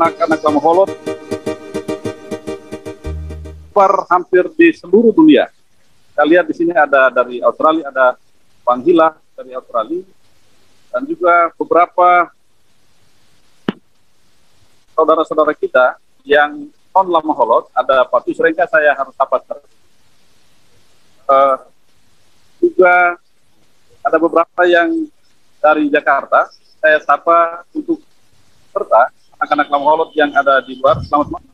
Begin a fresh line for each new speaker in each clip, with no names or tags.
anak-anak lama holot hampir di seluruh dunia. Kita lihat di sini ada dari Australia, ada Bang Hila dari Australia, dan juga beberapa saudara-saudara kita yang non lama holot. Ada Pak Tusrengka, saya harus dapat. Juga ada beberapa yang dari Jakarta, saya sapa untuk serta anak-anak lama holot yang ada di luar. Selamat malam.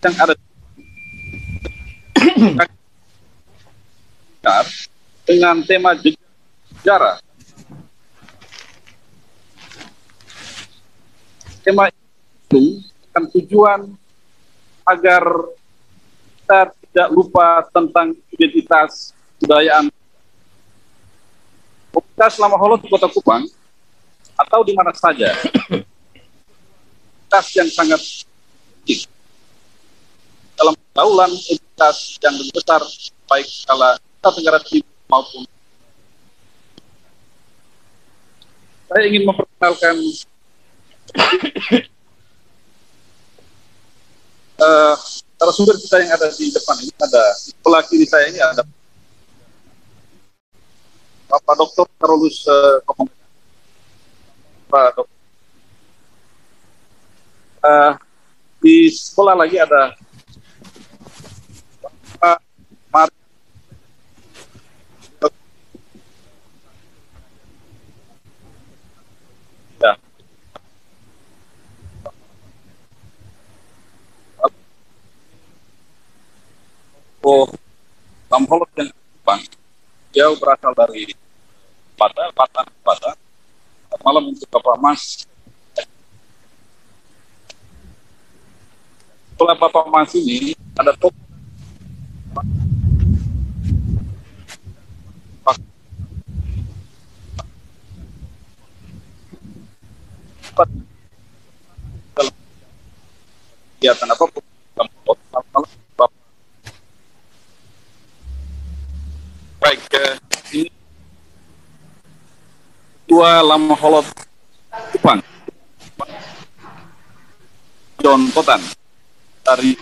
Yang ada dengan tema sejarah. Tema itu kan tujuan agar kita tidak lupa tentang identitas kebudayaan komunitas lama holot di Kota Kupang atau di mana saja. Identitas yang sangat penting dalam pergaulan, identitas yang lebih besar baik skala Tenggara Timur maupun. Saya ingin memperkenalkan narasumber kita yang ada di depan ini. Ada di sebelah kiri saya ini ada Bapak Dr. Carolus Pak Dr. Di sebelah lagi ada Pak Mar. Ya. Oh, lama holot yang Kupang. Dia berasal dari Batam. Malam untuk Bapak Mas. Setelah Bapak Mas ini ada top dalam kegiatan apapun. Baik, ini Ketua Lama Holot Kupang, John Kotan dari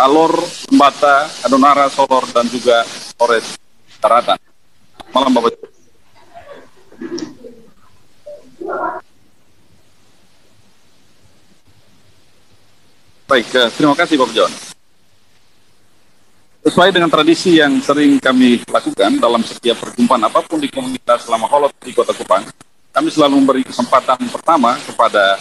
Alor, Sembata, Adonara, Solor, dan juga Torres Daratan. Malam Bapak. Baik, terima kasih Bapak John. Sesuai dengan tradisi yang sering kami lakukan dalam setiap perjumpaan apapun di komunitas lama holot di Kota Kupang, kami selalu memberi kesempatan pertama kepada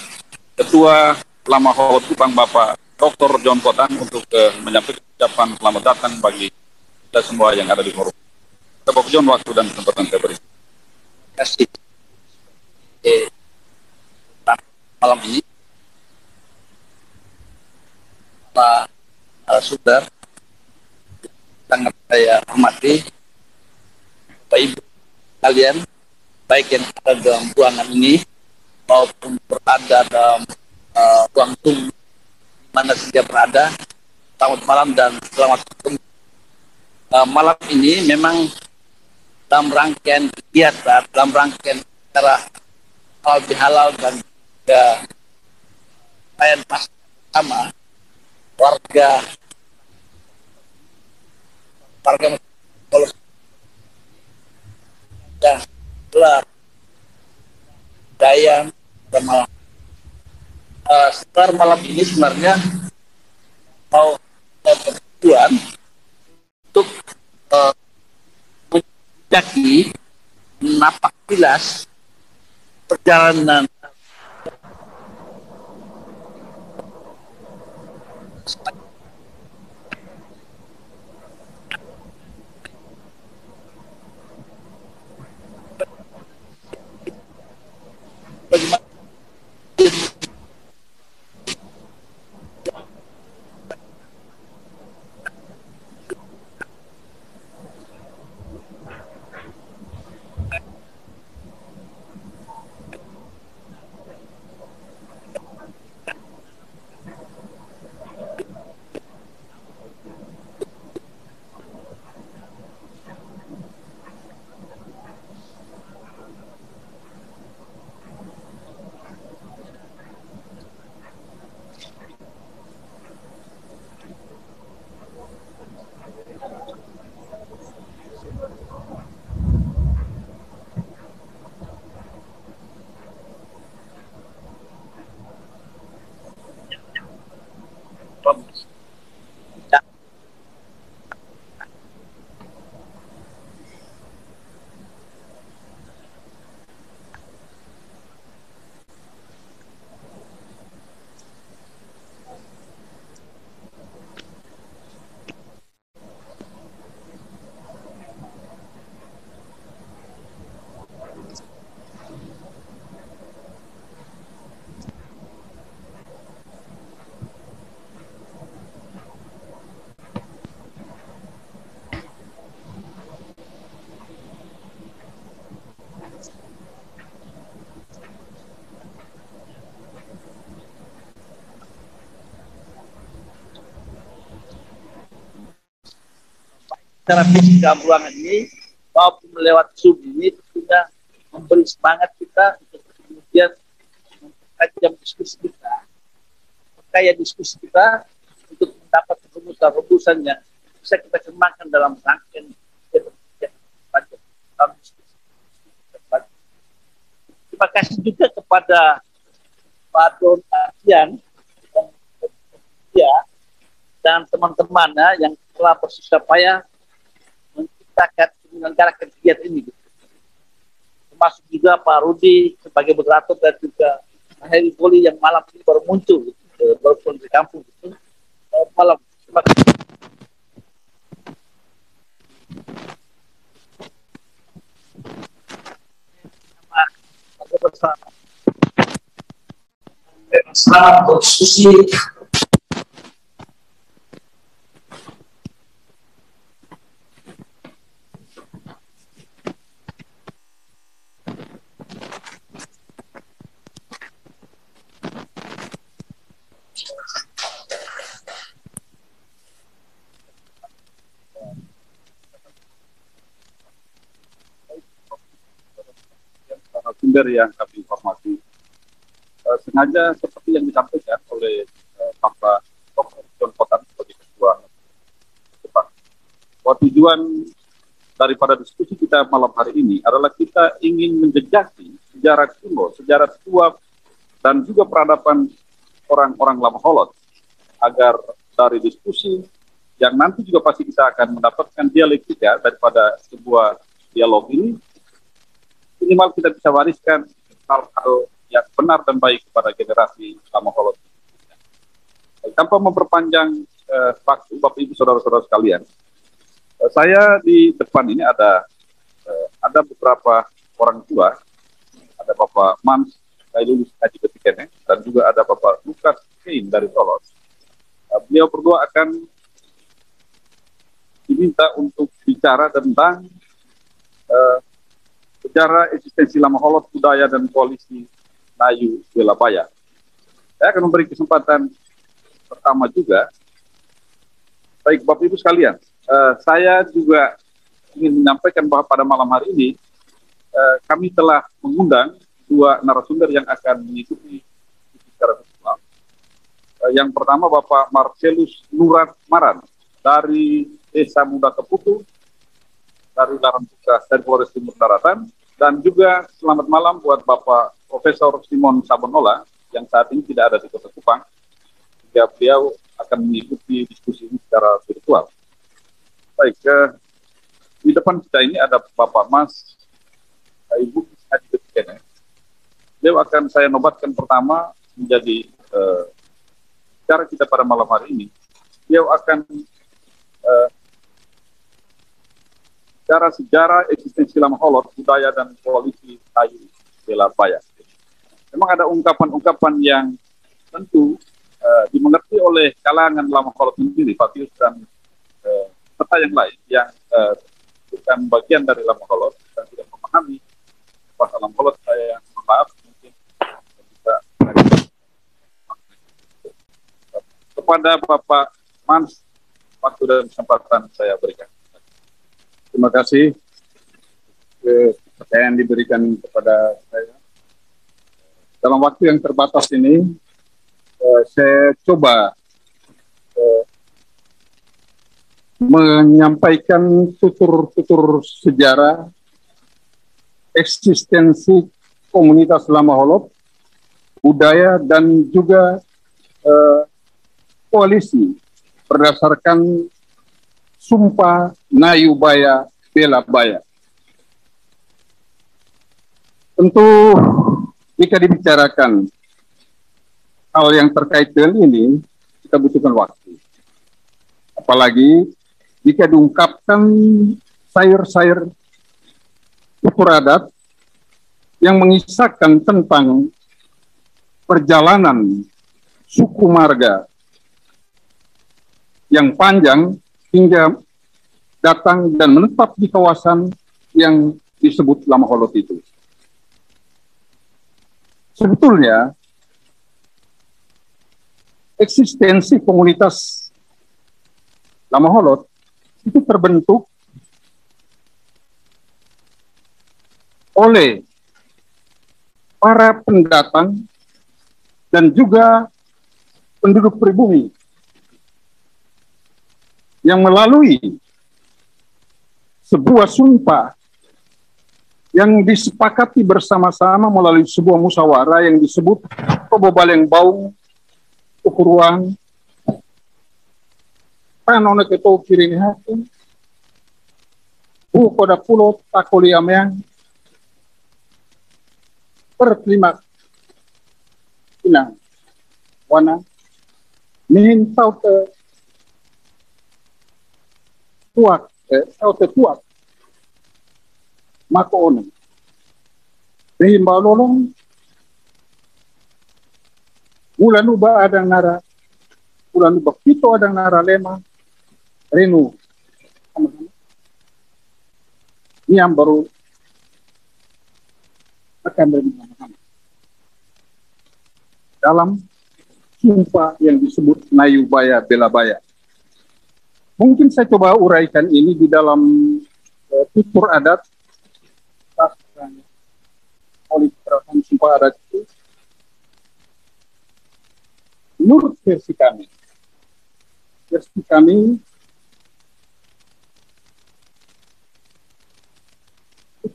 Ketua Lama Holot Kupang Bapak Dr. John Kotan untuk menyampaikan ucapan selamat datang bagi kita semua yang ada di forum. Bapak John, waktu dan kesempatan saya beri.
Terima kasih. Malam ini Pak Sudar sangat saya hormati, Bapak Ibu kalian, baik yang ada dalam ruangan ini maupun berada dalam ruang tunggu mana saja berada. Selamat malam dan selamat ketemu. Malam ini memang dalam rangkaian kegiatan, dalam rangkaian acara halal bihalal dan juga perayaan Paskah bersama warga Dayan dan malam. Sekitar malam ini sebenarnya mau bertujuan untuk menjadi napak tilas perjalanan bagaimana secara fisik dalam ruangan ini maupun lewat Zoom ini tentunya memberi semangat kita untuk kemudian mempertajam diskusi kita, kaya diskusi kita untuk mendapat rumusan yang bisa kita kembangkan dalam rangkaian terima kasih juga kepada Pak Don Asian dan teman-temannya yang telah bersusah payah menciptakan menyelenggarakan kegiatan ini. Termasuk juga Pak Rudi sebagai moderator dan juga Pak Heri Poli yang malam ini baru muncul, baru pulang di kampung. Malam. Terima kasih. Selamat berdiskusi.
Sumber yang kami informasi sengaja seperti yang disampaikan oleh Bapak Dr. John Potan sebagai ketua Jepang. Bahwa tujuan daripada diskusi kita malam hari ini adalah kita ingin menjejaki sejarah kuno, sejarah tua dan juga peradaban orang-orang lama Holot, agar dari diskusi yang nanti juga pasti kita akan mendapatkan dialektika daripada sebuah dialog ini, minimal kita bisa wariskan hal-hal yang benar dan baik kepada generasi lama Holot. Tanpa memperpanjang waktu, Bapak Ibu Saudara-saudara sekalian, saya di depan ini ada beberapa orang tua, ada Bapak Mans Kailulus Haji Ketikene, dan juga ada Bapak Lukas Kein dari Solo. Beliau berdua akan diminta untuk bicara tentang sejarah eksistensi lama Holot, budaya dan koalisi Nayu Belabaya. Saya akan memberi kesempatan pertama juga. Baik Bapak Ibu sekalian, saya juga ingin menyampaikan bahwa pada malam hari ini kami telah mengundang dua narasumber yang akan mengikuti secara virtual. Yang pertama Bapak Marcelus Nurat Maran dari Desa Muda Keputu, dari Larantuka, dari Polres Timur Daratan, dan juga selamat malam buat Bapak Profesor Simon Sabonola yang saat ini tidak ada di Kota Kupang, sehingga beliau akan mengikuti diskusi ini secara virtual. Baik, di depan kita ini ada Bapak Mas Ibu Haji Ketikene. Beliau akan saya nobatkan pertama menjadi cara kita pada malam hari ini. Beliau akan sejarah eksistensi lama Holot, budaya dan koalisi Nayu Belabaya. Memang ada ungkapan-ungkapan yang tentu dimengerti oleh kalangan lama Holot sendiri, Pak Pius dan serta yang lain yang bukan bagian dari lama Holot dan tidak memahami bahasa lama Holot. Saya maaf mungkin bisa kepada Bapak Mans, waktu dan kesempatan saya berikan. Terima kasih kepercayaan diberikan kepada saya. Dalam waktu yang terbatas ini, saya coba menyampaikan tutur-tutur sejarah eksistensi komunitas lama Holot, budaya dan juga koalisi berdasarkan Sumpah Nayu Baya Belabaya. Tentu jika dibicarakan hal yang terkait dengan ini, kita butuhkan waktu. Apalagi jika diungkapkan sayur-sayur tutur adat yang mengisahkan tentang perjalanan suku marga yang panjang hingga datang dan menetap di kawasan yang disebut Lama Holot itu. Sebetulnya, eksistensi komunitas Lama Holot itu terbentuk
oleh para pendatang dan juga penduduk pribumi yang melalui sebuah sumpah yang disepakati bersama-sama melalui sebuah musyawarah yang disebut Pobobaleng Baung Ukuruang Tanone Keto Kirini Hakim Koda Pulo Takoli Ameang Pertlimak Inang Wana Mihintau te tuak mako ono Behimbau lolong Ulan uba adang nara Ulan uba pito adang nara lema Renu Niam baru akan bersama-sama dalam sumpah yang disebut Nayubaya Belabaya. Mungkin saya coba uraikan ini di dalam tutur adat oleh sumpah adat itu. Menurut versi kami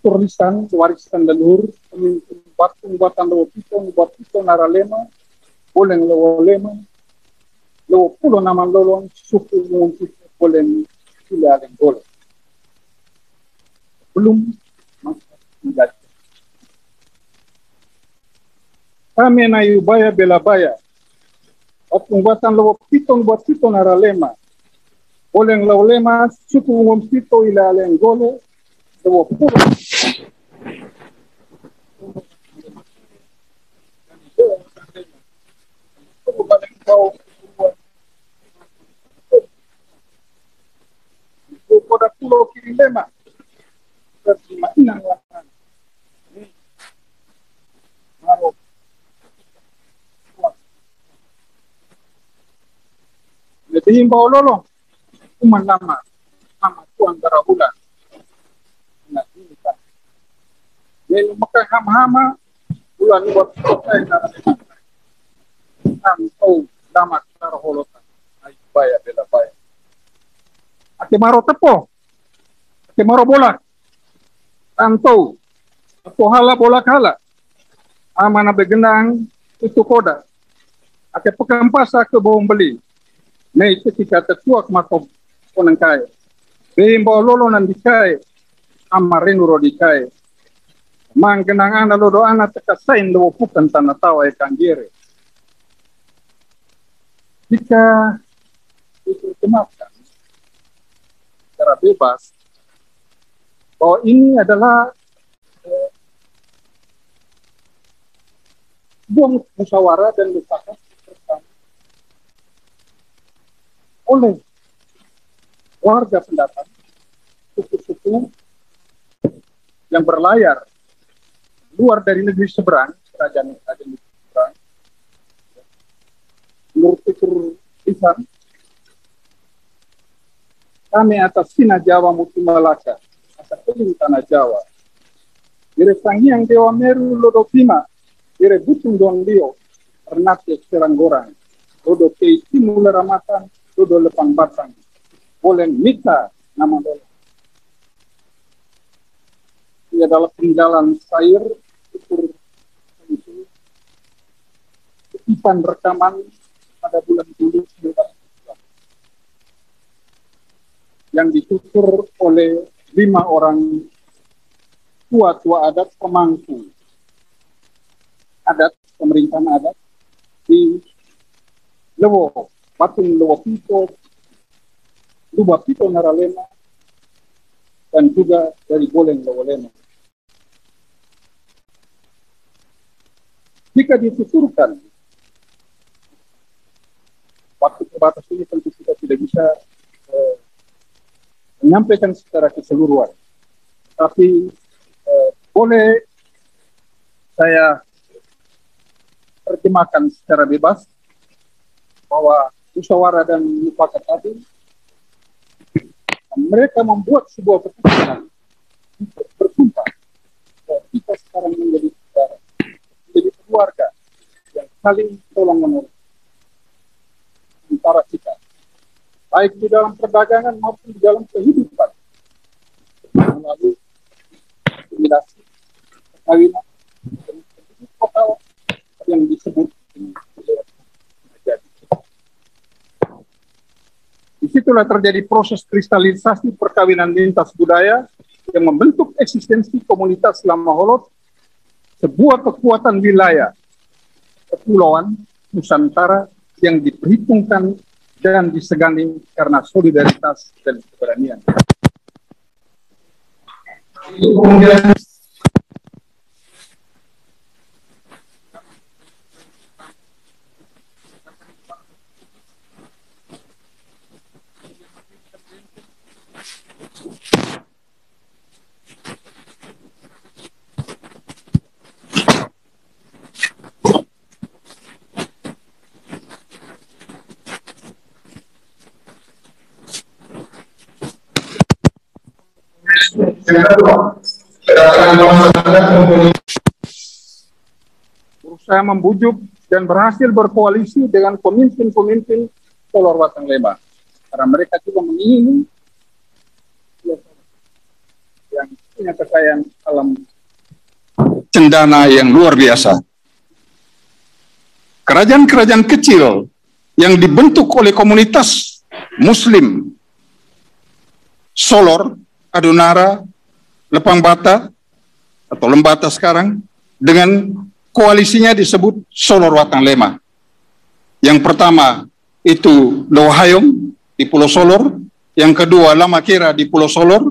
tulisan warisan leluhur buatan lewo pito naralema boleng lewo lema lewo pulo naman lolong suku mungkin boleng sila aleng boleh belum menjadi kami Nayubaya Belabaya buatan lewo pito naralema boleng lewo lema suku mungkin pito ila aleng gole lewo pulo Koda Pulo Kirilema terima inang lahan lebih himbau lolong kuman nama tuan Darahula Lalu maka hama-hama bulan buat selesai tahu damat Daraholotan Nayubaya Belabaya Ake maro tepo Ake maro bolak Tanto Pohala bolak hala Amana begenang itu koda Ake pekampasa ke bawang beli Mei ketika tetuak makom konengkai Behimbau lolonan dikai Amarenu rodikai Manggenang ana lodo ana tekasain lo bukan tanah tawa ikan jere jika diterjemahkan secara bebas bahwa ini adalah sebuah musyawarah dan mufakat bersama oleh warga pendatang suku-suku yang berlayar luar dari negeri seberang kerajaan negeri seberang menurut tutur lisan kami atas Sina Jawa Muti Malaka atas keling tanah Jawa dire Sanghyang Dewa Meru Lodo Pima dire Butung Don Lio Ternate Seranggorang Lodo Kei Timula Ramatan Lodo Lepang Batang Bolen Mita nama Lodo ini adalah peninggalan sair tutur kutipan rekaman pada bulan Juli 19 yang ditutur oleh 5 orang tua adat pemangku adat pemerintahan adat di Lewo Batung Lewo Pito Luba Pito Naralema dan juga dari Boleng Lewo Lema. Jika dituturkan waktu terbatas ini tentu kita tidak bisa menyampaikan secara keseluruhan. Tapi boleh saya terjemahkan secara bebas bahwa musyawarah dan mufakat tadi mereka membuat sebuah keputusan untuk bersumpah sekarang menjadi saudara, menjadi keluarga yang saling tolong menolong antara kita, baik di dalam perdagangan maupun di dalam kehidupan, melalui asimilasi, perkawinan, dan total yang disebut menjadi. Disitulah terjadi proses kristalisasi perkawinan lintas budaya yang membentuk eksistensi komunitas Lama Holot, sebuah kekuatan wilayah kepulauan Nusantara yang diperhitungkan dan disegani karena solidaritas dan keberanian. Kemudian berusaha membujuk dan berhasil berkoalisi dengan pemimpin-pemimpin Solor Watang Lema, karena mereka juga mengingini yang punya kekayaan alam cendana yang luar biasa. Kerajaan-kerajaan kecil yang dibentuk oleh komunitas Muslim Solor, Adonara, Lepang Bata, atau Lembata sekarang, dengan koalisinya disebut Solor Watang Lema. Yang pertama itu Lohayong di Pulau Solor, yang kedua Lama Kira di Pulau Solor,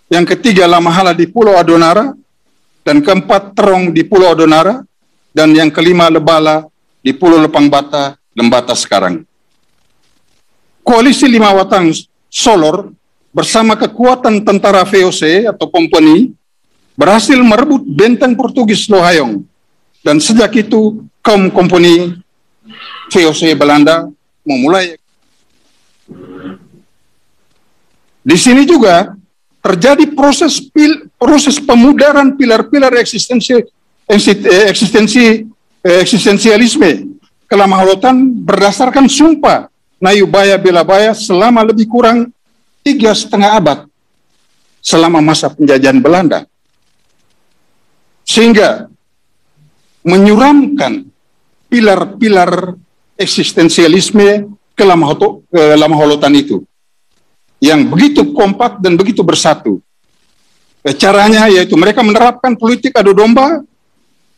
yang ketiga Lama Hala di Pulau Adonara, dan keempat Terong di Pulau Adonara, dan yang kelima Lebala di Pulau Lepang Bata, Lembata sekarang. Koalisi Lima Watang Solor bersama kekuatan tentara VOC atau Kompeni berhasil merebut benteng Portugis Lohayong, dan sejak itu kaum Kompeni VOC Belanda memulai. Di sini juga terjadi proses pemudaran pilar-pilar eksistensialisme kelamaholotan berdasarkan sumpah Nayubaya Belabaya selama lebih kurang 3,5 abad selama masa penjajahan Belanda, sehingga menyuramkan pilar-pilar eksistensialisme kelamaholotan itu yang begitu kompak dan begitu bersatu. Caranya yaitu mereka menerapkan politik adu domba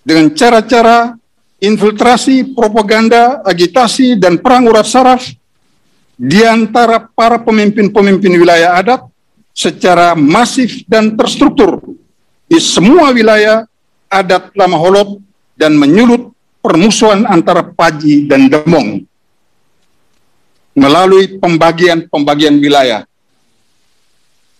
dengan cara-cara infiltrasi, propaganda, agitasi, dan perang urat saraf di antara para pemimpin-pemimpin wilayah adat secara masif dan terstruktur di semua wilayah adat Lama Holot, dan menyulut permusuhan antara Paji dan Demong melalui pembagian wilayah.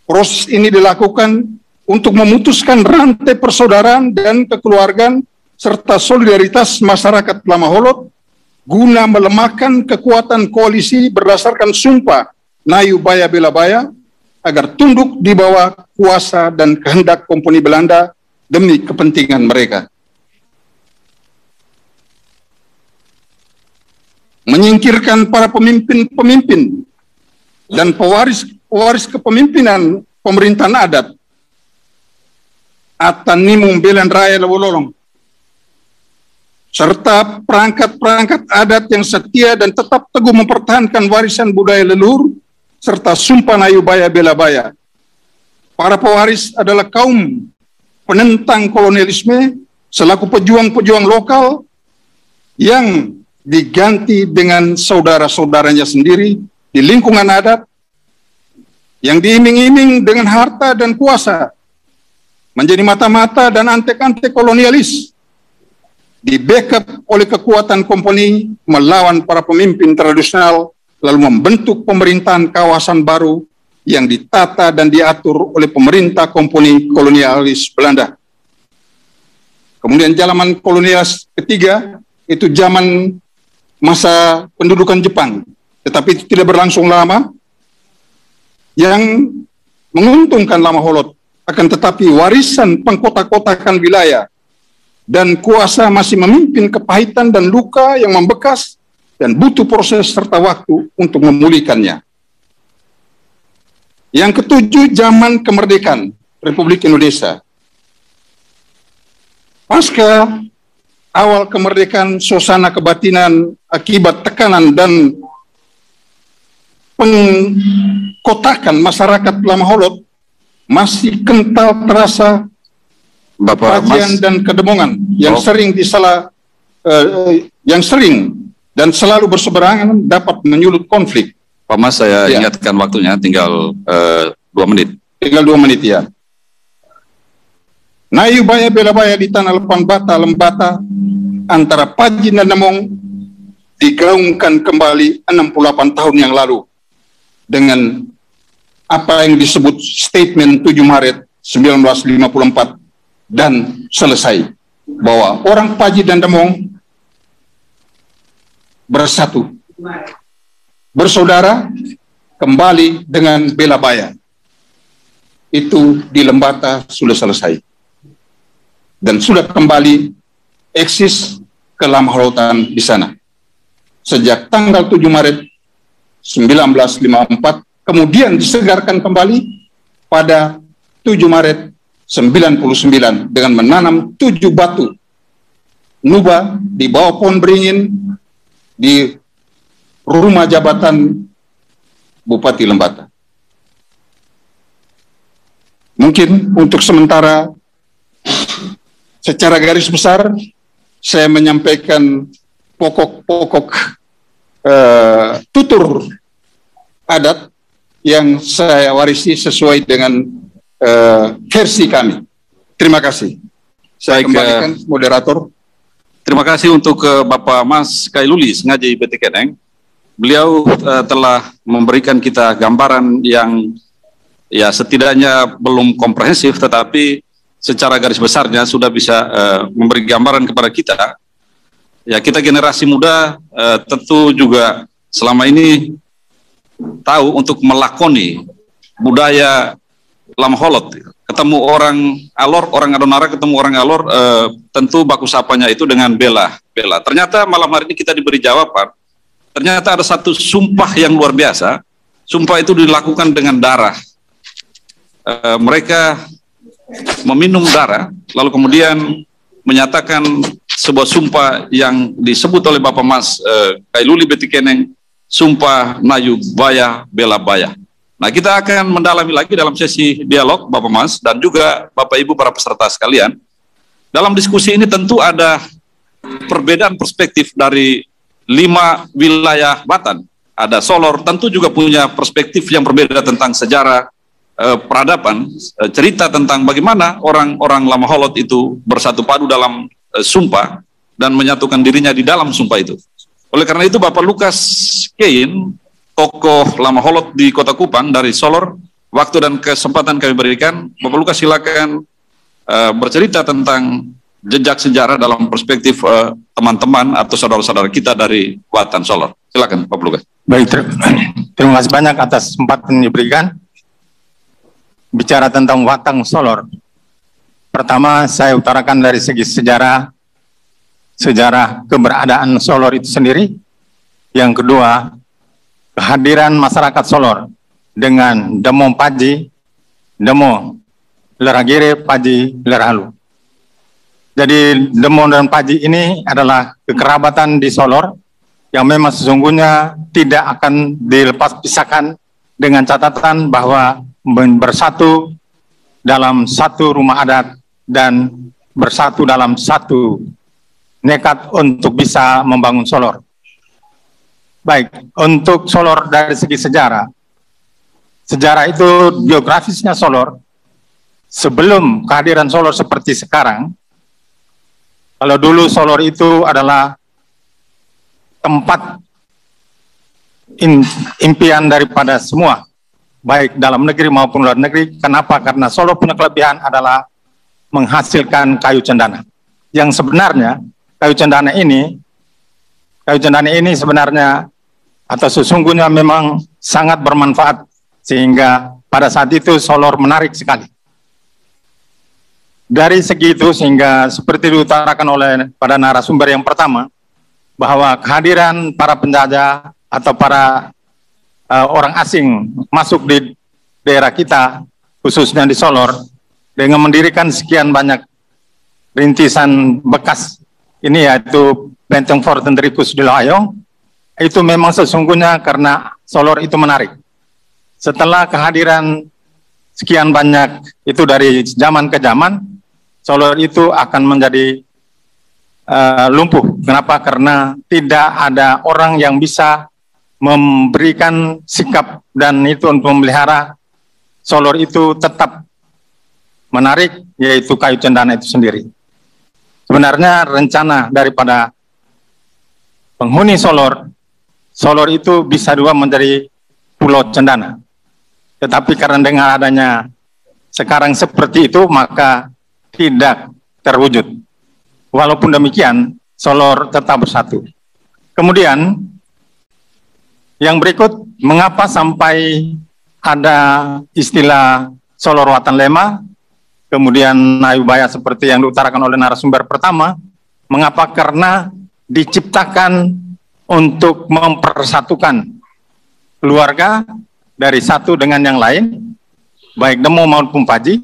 Proses ini dilakukan untuk memutuskan rantai persaudaraan dan kekeluargaan serta solidaritas masyarakat Lama Holot guna melemahkan kekuatan koalisi berdasarkan sumpah Nayubaya Belabaya agar tunduk di bawah kuasa dan kehendak Kompeni Belanda demi kepentingan mereka. Menyingkirkan para pemimpin-pemimpin dan pewaris kepemimpinan pemerintahan adat Atanimum Belan Raya Lewololong, serta perangkat-perangkat adat yang setia dan tetap teguh mempertahankan warisan budaya leluhur, serta sumpah Nayubaya Belabaya. Para pewaris adalah kaum penentang kolonialisme selaku pejuang-pejuang lokal yang diganti dengan saudara-saudaranya sendiri di lingkungan adat yang diiming-iming dengan harta dan kuasa, menjadi mata-mata dan antek-antek kolonialis, di backup oleh kekuatan Kompeni melawan para pemimpin tradisional, lalu membentuk pemerintahan kawasan baru yang ditata dan diatur oleh pemerintah Kompeni kolonialis Belanda. Kemudian zaman kolonialis ketiga, itu zaman masa pendudukan Jepang, tetapi itu tidak berlangsung lama, yang menguntungkan Lama Holot. Akan tetapi warisan pengkota-kotakan wilayah dan kuasa masih memimpin kepahitan dan luka yang membekas dan butuh proses serta waktu untuk memulihkannya. Yang ketujuh, zaman kemerdekaan Republik Indonesia. Pasca awal kemerdekaan, suasana kebatinan akibat tekanan dan pengkotakan masyarakat Lama Holot masih kental terasa kajian dan kedemongan yang sering dan selalu berseberangan dapat menyulut konflik.
Pak Mas, saya ingatkan waktunya tinggal 2 menit.
Tinggal 2 menit ya. Nayu baya bela baya di tanah lepan bata lembata antara Paji dan Demong digaungkan kembali 68 tahun yang lalu dengan apa yang disebut Statement 7 Maret 1954 dan selesai bahwa orang Paji dan Demong bersatu, bersaudara, kembali dengan bela baya. Itu di Lembata sudah selesai dan sudah kembali eksis ke Lama Holotan di sana sejak tanggal 7 Maret 1954, kemudian disegarkan kembali pada 7 Maret 99 dengan menanam 7 batu nuba di bawah pohon beringin di rumah jabatan Bupati Lembata. Mungkin untuk sementara secara garis besar saya menyampaikan pokok-pokok tutur adat yang saya warisi sesuai dengan versi kami. Terima kasih. Saya kembalikan moderator.
Terima kasih untuk Bapak Mas Kailulis Ngaji Betikeneng. Beliau telah memberikan kita gambaran yang ya setidaknya belum komprehensif, tetapi secara garis besarnya sudah bisa memberi gambaran kepada kita. Ya, kita generasi muda tentu juga selama ini tahu untuk melakoni budaya Lama Holot. Ketemu orang Alor, orang Adonara ketemu orang Alor, tentu baku sapanya itu dengan bela. Ternyata malam hari ini kita diberi jawaban. Ternyata ada satu sumpah yang luar biasa. Sumpah itu dilakukan dengan darah. Mereka meminum darah, lalu kemudian menyatakan sebuah sumpah yang disebut oleh Bapak Mas Kailuli Betikeneng, sumpah Nayu Baya Bela Baya. Nah, kita akan mendalami lagi dalam sesi dialog Bapak Mas dan juga Bapak Ibu para peserta sekalian. Dalam diskusi ini tentu ada perbedaan perspektif dari 5 wilayah Batan. Ada Solor, tentu juga punya perspektif yang berbeda tentang sejarah, peradaban, cerita tentang bagaimana orang-orang Lama Holot itu bersatu padu dalam sumpah dan menyatukan dirinya di dalam sumpah itu. Oleh karena itu Bapak Lukas Kein, tokoh Lama Holot di Kota Kupang dari Solor, waktu dan kesempatan kami berikan. Bapak Lukas silakan bercerita tentang jejak sejarah dalam perspektif teman-teman atau saudara-saudara kita dari Watan Solor. Silakan Bapak Lukas.
Baik, terima kasih banyak atas kesempatan yang diberikan. Bicara tentang Watang Solor, pertama saya utarakan dari segi sejarah keberadaan Solor itu sendiri. Yang kedua, kehadiran masyarakat Solor dengan Demo Paji, Demo Leragire, Paji Lerahalu. Jadi Demo dan Paji ini adalah kekerabatan di Solor yang memang sesungguhnya tidak akan dilepas pisahkan dengan catatan bahwa bersatu dalam satu rumah adat dan bersatu dalam satu nekat untuk bisa membangun Solor. Baik, untuk Solor dari segi sejarah itu geografisnya Solor, sebelum kehadiran Solor seperti sekarang, kalau dulu Solor itu adalah tempat impian daripada semua, baik dalam negeri maupun luar negeri. Kenapa? Karena Solor punya kelebihan adalah menghasilkan kayu cendana. Yang sebenarnya kayu cendana ini sebenarnya atau sesungguhnya memang sangat bermanfaat, sehingga pada saat itu Solor menarik sekali. dari segi itu sehingga seperti diutarakan oleh pada narasumber yang pertama, bahwa kehadiran para penjajah atau para orang asing masuk di daerah kita, khususnya di Solor, dengan mendirikan sekian banyak rintisan bekas ini, yaitu Benteng Fort Hendrikus di Lohayong, itu memang sesungguhnya karena Solor itu menarik. Setelah kehadiran sekian banyak itu dari zaman ke zaman, Solor itu akan menjadi lumpuh. Kenapa? Karena tidak ada orang yang bisa memberikan sikap dan itu untuk memelihara Solor itu tetap menarik, yaitu kayu cendana itu sendiri. Sebenarnya rencana daripada penghuni Solor itu bisa juga menjadi Pulau Cendana. Tetapi karena dengan adanya sekarang seperti itu, maka tidak terwujud. Walaupun demikian, Solor tetap bersatu. Kemudian, yang berikut, mengapa sampai ada istilah Solor Watan Lema, kemudian Ayubaya seperti yang diutarakan oleh narasumber pertama, mengapa? Karena diciptakan untuk mempersatukan keluarga dari satu dengan yang lain, baik Demo maupun Paji,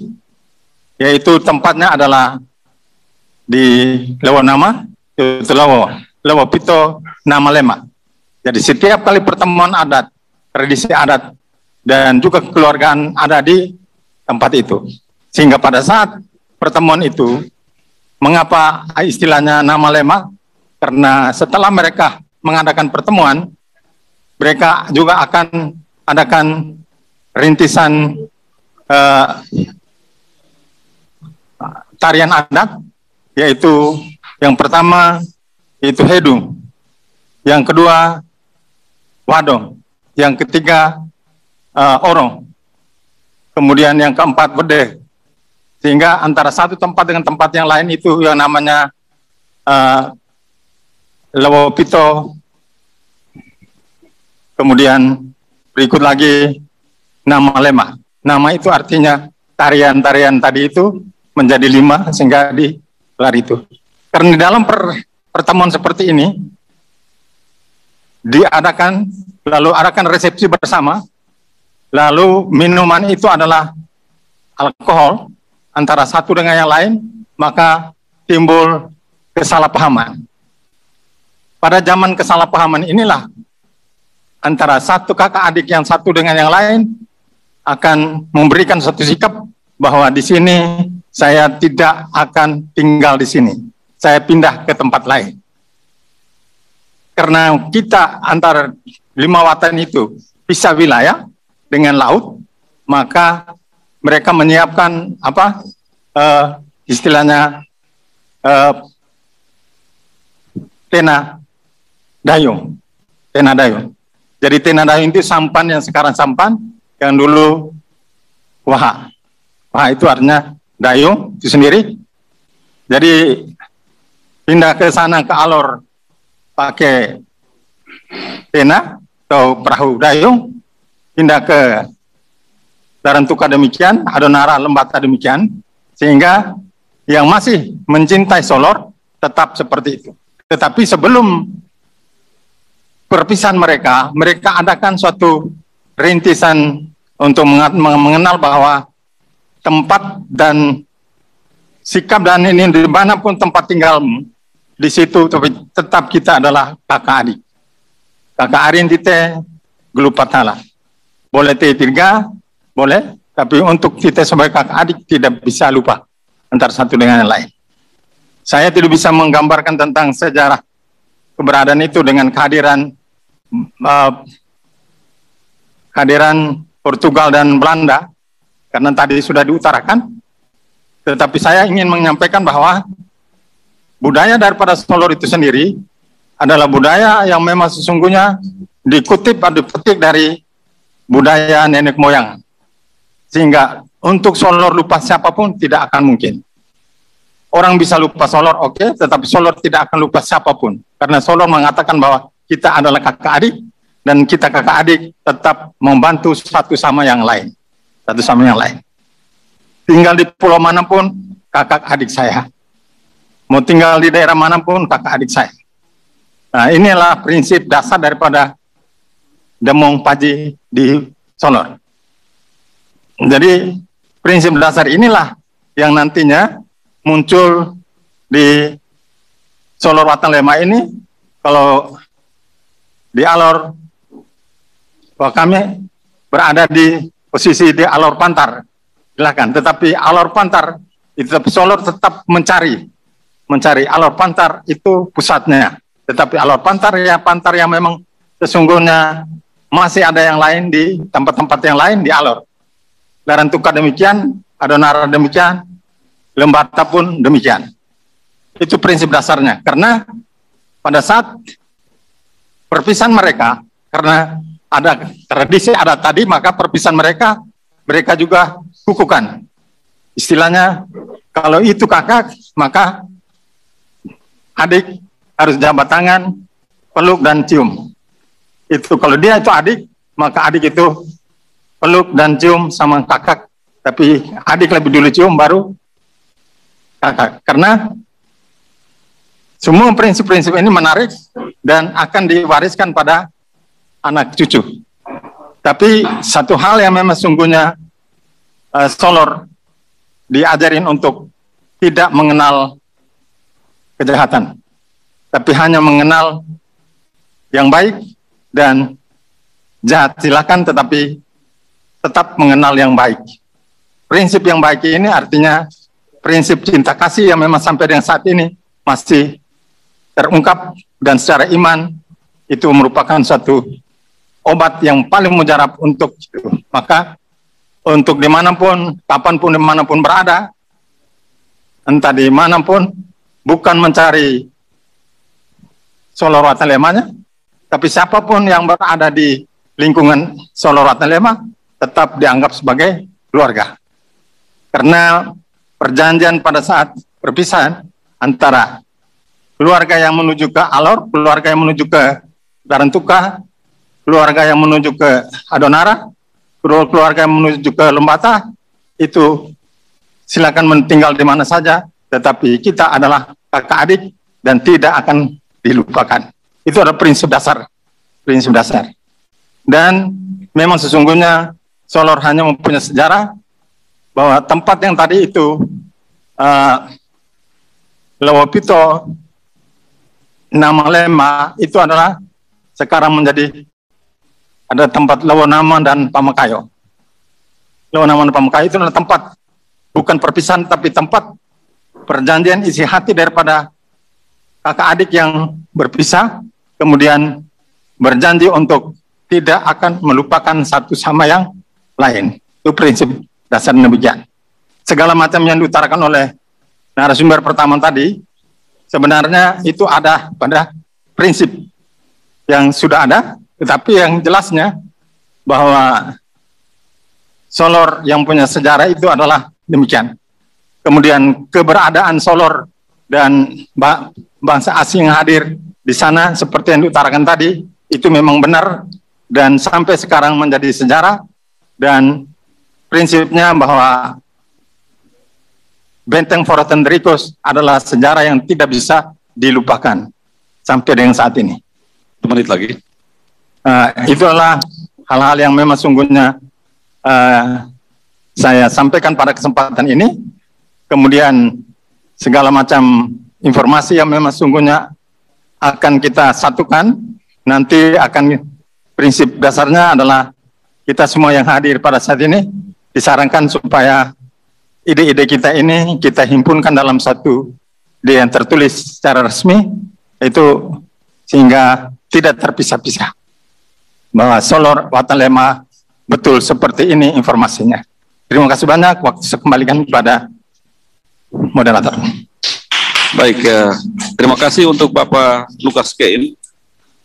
yaitu tempatnya adalah di Lewonama, itu Lewo Pito Nama Lema. Jadi setiap kali pertemuan adat, tradisi adat, dan juga kekeluargaan ada di tempat itu. Sehingga pada saat pertemuan itu, mengapa istilahnya Nama Lema? Karena setelah mereka mengadakan pertemuan, mereka juga akan adakan rintisan tarian adat, yaitu yang pertama itu Hedung, yang kedua Wadong, yang ketiga Orong, kemudian yang keempat Bede. Sehingga antara satu tempat dengan tempat yang lain itu yang namanya Lewo Pito, kemudian berikut lagi Nama Lema. Nama itu artinya tarian-tarian tadi itu menjadi 5 sehingga digelar itu. Karena di dalam pertemuan seperti ini diadakan, lalu adakan resepsi bersama, lalu minuman itu adalah alkohol antara satu dengan yang lain, maka timbul kesalahpahaman. Pada zaman kesalahpahaman inilah antara satu kakak adik yang satu dengan yang lain akan memberikan satu sikap bahwa di sini saya tidak akan tinggal di sini, saya pindah ke tempat lain. Karena kita antara 5 watan itu pisah wilayah dengan laut, maka mereka menyiapkan apa istilahnya tena dayung. Jadi tena dayung itu sampan yang sekarang sampan, yang dulu waha. Waha itu artinya dayung itu sendiri. Jadi pindah ke sana ke alor pakai tena atau perahu dayung, pindah ke Darantuka demikian, Adonara Lembata demikian, sehingga yang masih mencintai Solor tetap seperti itu. Tetapi sebelum perpisahan mereka adakan suatu rintisan untuk mengenal bahwa tempat dan sikap dan ini dimanapun tempat tinggal di situ tetap kita adalah kakak adik. Kakak arin tite gelupatala. Boleh tiga, boleh, tapi untuk kita sebagai kakak adik tidak bisa lupa antara satu dengan yang lain. Saya tidak bisa menggambarkan tentang sejarah keberadaan itu dengan kehadiran Portugal dan Belanda, karena tadi sudah diutarakan. Tetapi saya ingin menyampaikan bahwa budaya daripada Solor itu sendiri adalah budaya yang memang sesungguhnya dikutip atau dipetik dari budaya nenek moyang. Sehingga untuk Solor lupa siapapun tidak akan mungkin. Orang bisa lupa Solor, oke, tetapi Solor tidak akan lupa siapapun. Karena Solor mengatakan bahwa kita adalah kakak adik, dan kita kakak adik tetap membantu satu sama yang lain. Satu sama yang lain. Tinggal di pulau manapun, kakak adik saya. Mau tinggal di daerah manapun kakak adik saya. Nah, inilah prinsip dasar daripada Demong Paji di Solor. Jadi prinsip dasar inilah yang nantinya muncul di Solor Watan Lema ini. Kalau di Alor, bahwa kami berada di posisi di Alor Pantar, silakan. Tetapi Alor Pantar itu Solor tetap mencari Alor Pantar itu pusatnya. Tetapi Alor Pantar yang memang sesungguhnya masih ada yang lain di tempat-tempat yang lain di Alor. Larantuka demikian, Adonara demikian, Lembata pun demikian. Itu prinsip dasarnya. Karena pada saat perpisahan mereka, karena ada tradisi ada tadi, maka perpisahan mereka juga kukukan. Istilahnya, kalau itu kakak, maka adik harus jabat tangan, peluk dan cium. Itu kalau dia itu adik, maka adik itu peluk dan cium sama kakak. Tapi adik lebih dulu cium baru kakak. Karena semua prinsip-prinsip ini menarik dan akan diwariskan pada anak cucu. Tapi satu hal yang memang sungguhnya Solor diajarin untuk tidak mengenal kejahatan, tapi hanya mengenal yang baik dan jahat silakan, tetapi tetap mengenal yang baik. Prinsip yang baik ini artinya prinsip cinta kasih yang memang sampai dengan saat ini masih terungkap, dan secara iman itu merupakan satu obat yang paling mujarab untuk itu. Maka untuk dimanapun, kapanpun, dimanapun berada, entah dimanapun, bukan mencari Solor Watan Lemanya, tapi siapapun yang berada di lingkungan Solor Watan Lema tetap dianggap sebagai keluarga. Karena perjanjian pada saat perpisahan antara keluarga yang menuju ke Alor, keluarga yang menuju ke Larantuka, keluarga yang menuju ke Adonara, keluarga yang menuju ke Lembata, itu silakan tinggal di mana saja, tetapi kita adalah kakak adik dan tidak akan dilupakan. Itu adalah prinsip dasar. Dan memang sesungguhnya Solor hanya mempunyai sejarah bahwa tempat yang tadi itu Lewopito nama Lema itu adalah sekarang menjadi ada tempat Lewonama dan Pamekayo. Lewonama dan Pamekayo itu adalah tempat bukan perpisahan, tapi tempat perjanjian isi hati daripada kakak adik yang berpisah, kemudian berjanji untuk tidak akan melupakan satu sama yang lain. Itu prinsip dasar demikian. Segala macam yang diutarakan oleh narasumber pertama tadi, sebenarnya itu ada pada prinsip yang sudah ada, tetapi yang jelasnya bahwa Solor yang punya sejarah itu adalah demikian. Kemudian keberadaan Solor dan bangsa asing yang hadir di sana seperti yang diutarakan tadi, itu memang benar dan sampai sekarang menjadi sejarah, dan prinsipnya bahwa Benteng Forten Ricos adalah sejarah yang tidak bisa dilupakan sampai dengan saat ini.
1 menit lagi.
Itu adalah hal-hal yang memang sungguhnya saya sampaikan pada kesempatan ini. Kemudian segala macam informasi yang memang sungguhnya akan kita satukan. Nanti akan prinsip dasarnya adalah kita semua yang hadir pada saat ini disarankan supaya ide-ide kita ini kita himpunkan dalam satu ide yang tertulis secara resmi, itu sehingga tidak terpisah-pisah. Bahwa Solor Watan Lema betul seperti ini informasinya. Terima kasih banyak, waktu saya kembalikan kepada moderator.
Baik, terima kasih untuk Bapak Lukas Kein.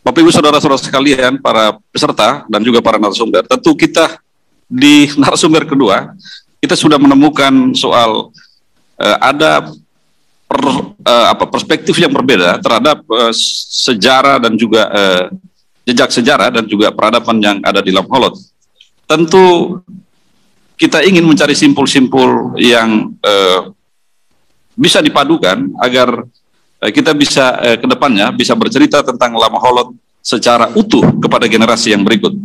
Bapak Ibu Saudara-saudara sekalian, para peserta dan juga para narasumber, tentu kita di narasumber kedua, kita sudah menemukan soal ada perspektif yang berbeda terhadap sejarah dan juga jejak sejarah dan juga peradaban yang ada di Lamholot. Tentu kita ingin mencari simpul-simpul yang bisa dipadukan agar kita bisa ke depannya bisa bercerita tentang Lama Holot secara utuh kepada generasi yang berikut.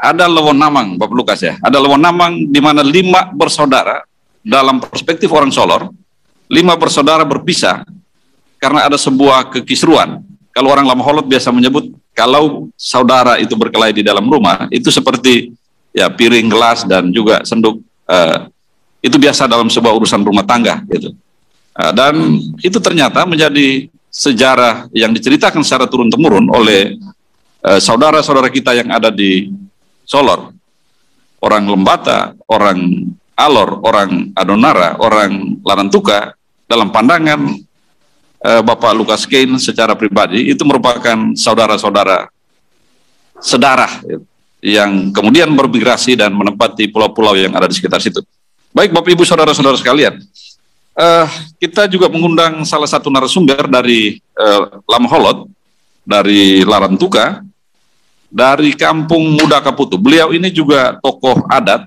Ada Lewonamang, Bapak Lukas ya, ada Lewonamang di mana 5 bersaudara dalam perspektif orang Solor, 5 bersaudara berpisah karena ada sebuah kekisruan. Kalau orang Lama Holot biasa menyebut kalau saudara itu berkelahi di dalam rumah, itu seperti ya piring, gelas dan juga senduk, itu biasa dalam sebuah urusan rumah tangga gitu. Dan itu ternyata menjadi sejarah yang diceritakan secara turun-temurun oleh saudara-saudara kita yang ada di Solor, orang Lembata, orang Alor, orang Adonara, orang Larantuka, dalam pandangan Bapak Lukas Kane secara pribadi itu merupakan saudara-saudara sedarah yang kemudian bermigrasi dan menempati pulau-pulau yang ada di sekitar situ. Baik Bapak Ibu saudara-saudara sekalian, kita juga mengundang salah satu narasumber dari Lama Holot, dari Larantuka, dari Kampung Muda Kaputu. Beliau ini juga tokoh adat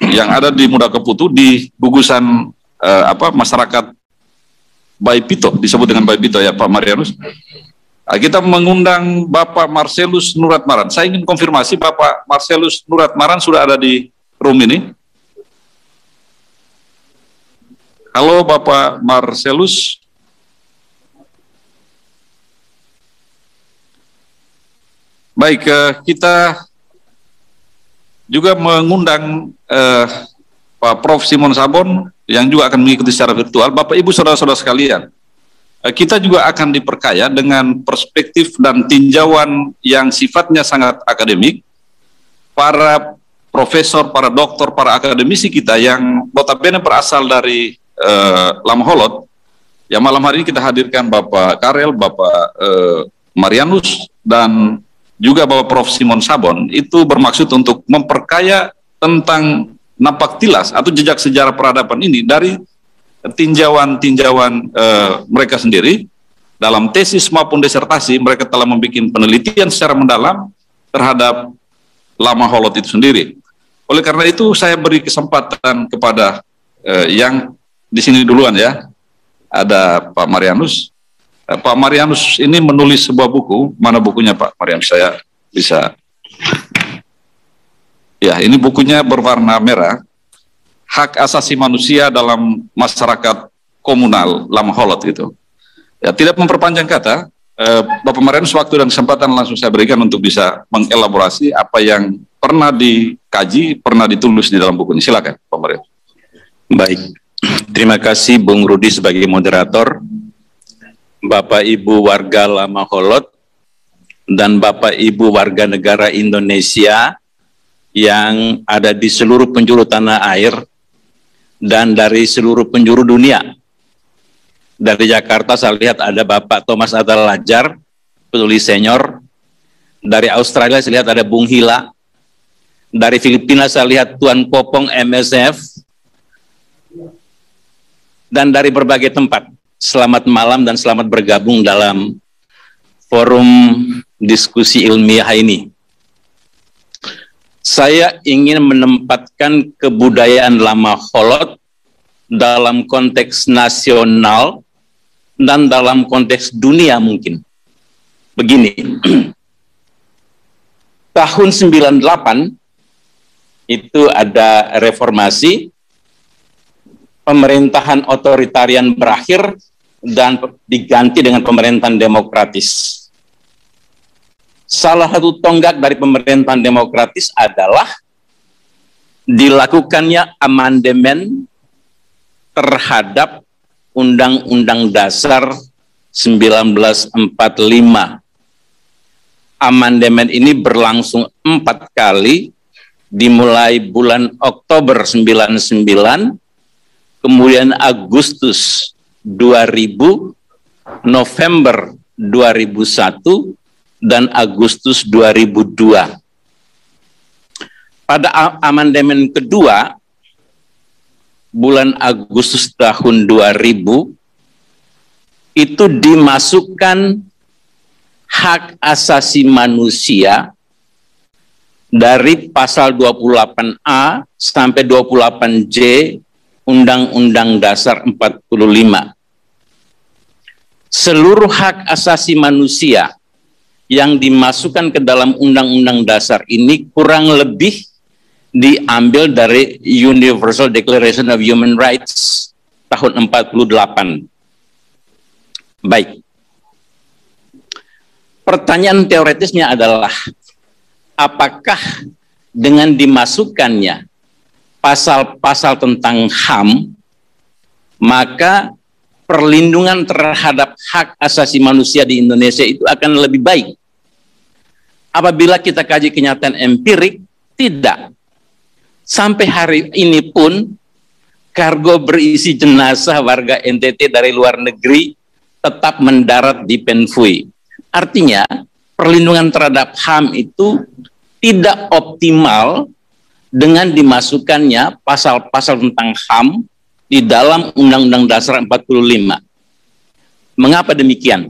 yang ada di Muda Kaputu di gugusan masyarakat Baipito, disebut dengan Baipito ya Pak Marianus. Kita mengundang Bapak Marcelus Nuratmaran. Saya ingin konfirmasi Bapak Marcelus Nuratmaran sudah ada di room ini. Halo Bapak Marcelus. Baik, kita juga mengundang Pak Prof. Simon Sabon yang juga akan mengikuti secara virtual. Bapak Ibu saudara-saudara sekalian, kita juga akan diperkaya dengan perspektif dan tinjauan yang sifatnya sangat akademik. Para profesor, para doktor, para akademisi kita yang notabene berasal dari Lama Holot, yang malam hari ini kita hadirkan Bapak Karel, Bapak Marianus, dan juga Bapak Prof. Simon Sabon. Itu bermaksud untuk memperkaya tentang napak tilas atau jejak sejarah peradaban ini dari tinjauan-tinjauan mereka sendiri. Dalam tesis maupun disertasi mereka telah membuat penelitian secara mendalam terhadap Lama Holot itu sendiri. Oleh karena itu saya beri kesempatan kepada yang di sini duluan ya, ada Pak Marianus. Pak Marianus ini menulis sebuah buku. Mana bukunya Pak Marianus? Saya bisa. Ya, ini bukunya berwarna merah. Hak Asasi Manusia dalam Masyarakat Komunal Lama Holot gitu. Ya, tidak memperpanjang kata, Bapak Marianus waktu dan kesempatan langsung saya berikan untuk bisa mengelaborasi apa yang pernah dikaji, pernah ditulis di dalam buku ini. Silakan Pak Marianus.
Baik, terima kasih Bung Rudi sebagai moderator. Bapak Ibu warga Lama Holot dan Bapak Ibu warga negara Indonesia yang ada di seluruh penjuru tanah air dan dari seluruh penjuru dunia. Dari Jakarta saya lihat ada Bapak Thomas Atal Lajar, penulis senior. Dari Australia saya lihat ada Bung Hila. Dari Filipina saya lihat Tuan Popong MSF. Dan dari berbagai tempat. Selamat malam dan selamat bergabung dalam forum diskusi ilmiah ini. Saya ingin menempatkan kebudayaan Lama Holot dalam konteks nasional dan dalam konteks dunia mungkin. Begini, tahun 98 itu ada reformasi, pemerintahan otoritarian berakhir dan diganti dengan pemerintahan demokratis. Salah satu tonggak dari pemerintahan demokratis adalah dilakukannya amandemen terhadap Undang-Undang Dasar 1945. Amandemen ini berlangsung 4 kali, dimulai bulan Oktober 99, kemudian Agustus 2000, November 2001, dan Agustus 2002. Pada amandemen kedua, bulan Agustus tahun 2000, itu dimasukkan hak asasi manusia dari pasal 28A sampai 28J Undang-Undang Dasar 45. Seluruh hak asasi manusia yang dimasukkan ke dalam Undang-Undang Dasar ini kurang lebih diambil dari Universal Declaration of Human Rights tahun 48. Baik. Pertanyaan teoretisnya adalah, apakah dengan dimasukkannya pasal-pasal tentang HAM, maka perlindungan terhadap hak asasi manusia di Indonesia itu akan lebih baik? Apabila kita kaji kenyataan empirik, tidak. Sampai hari ini pun, kargo berisi jenazah warga NTT dari luar negeri tetap mendarat di Penfui. Artinya, perlindungan terhadap HAM itu tidak optimal dengan dimasukkannya pasal-pasal tentang HAM di dalam Undang-Undang Dasar 45. Mengapa demikian?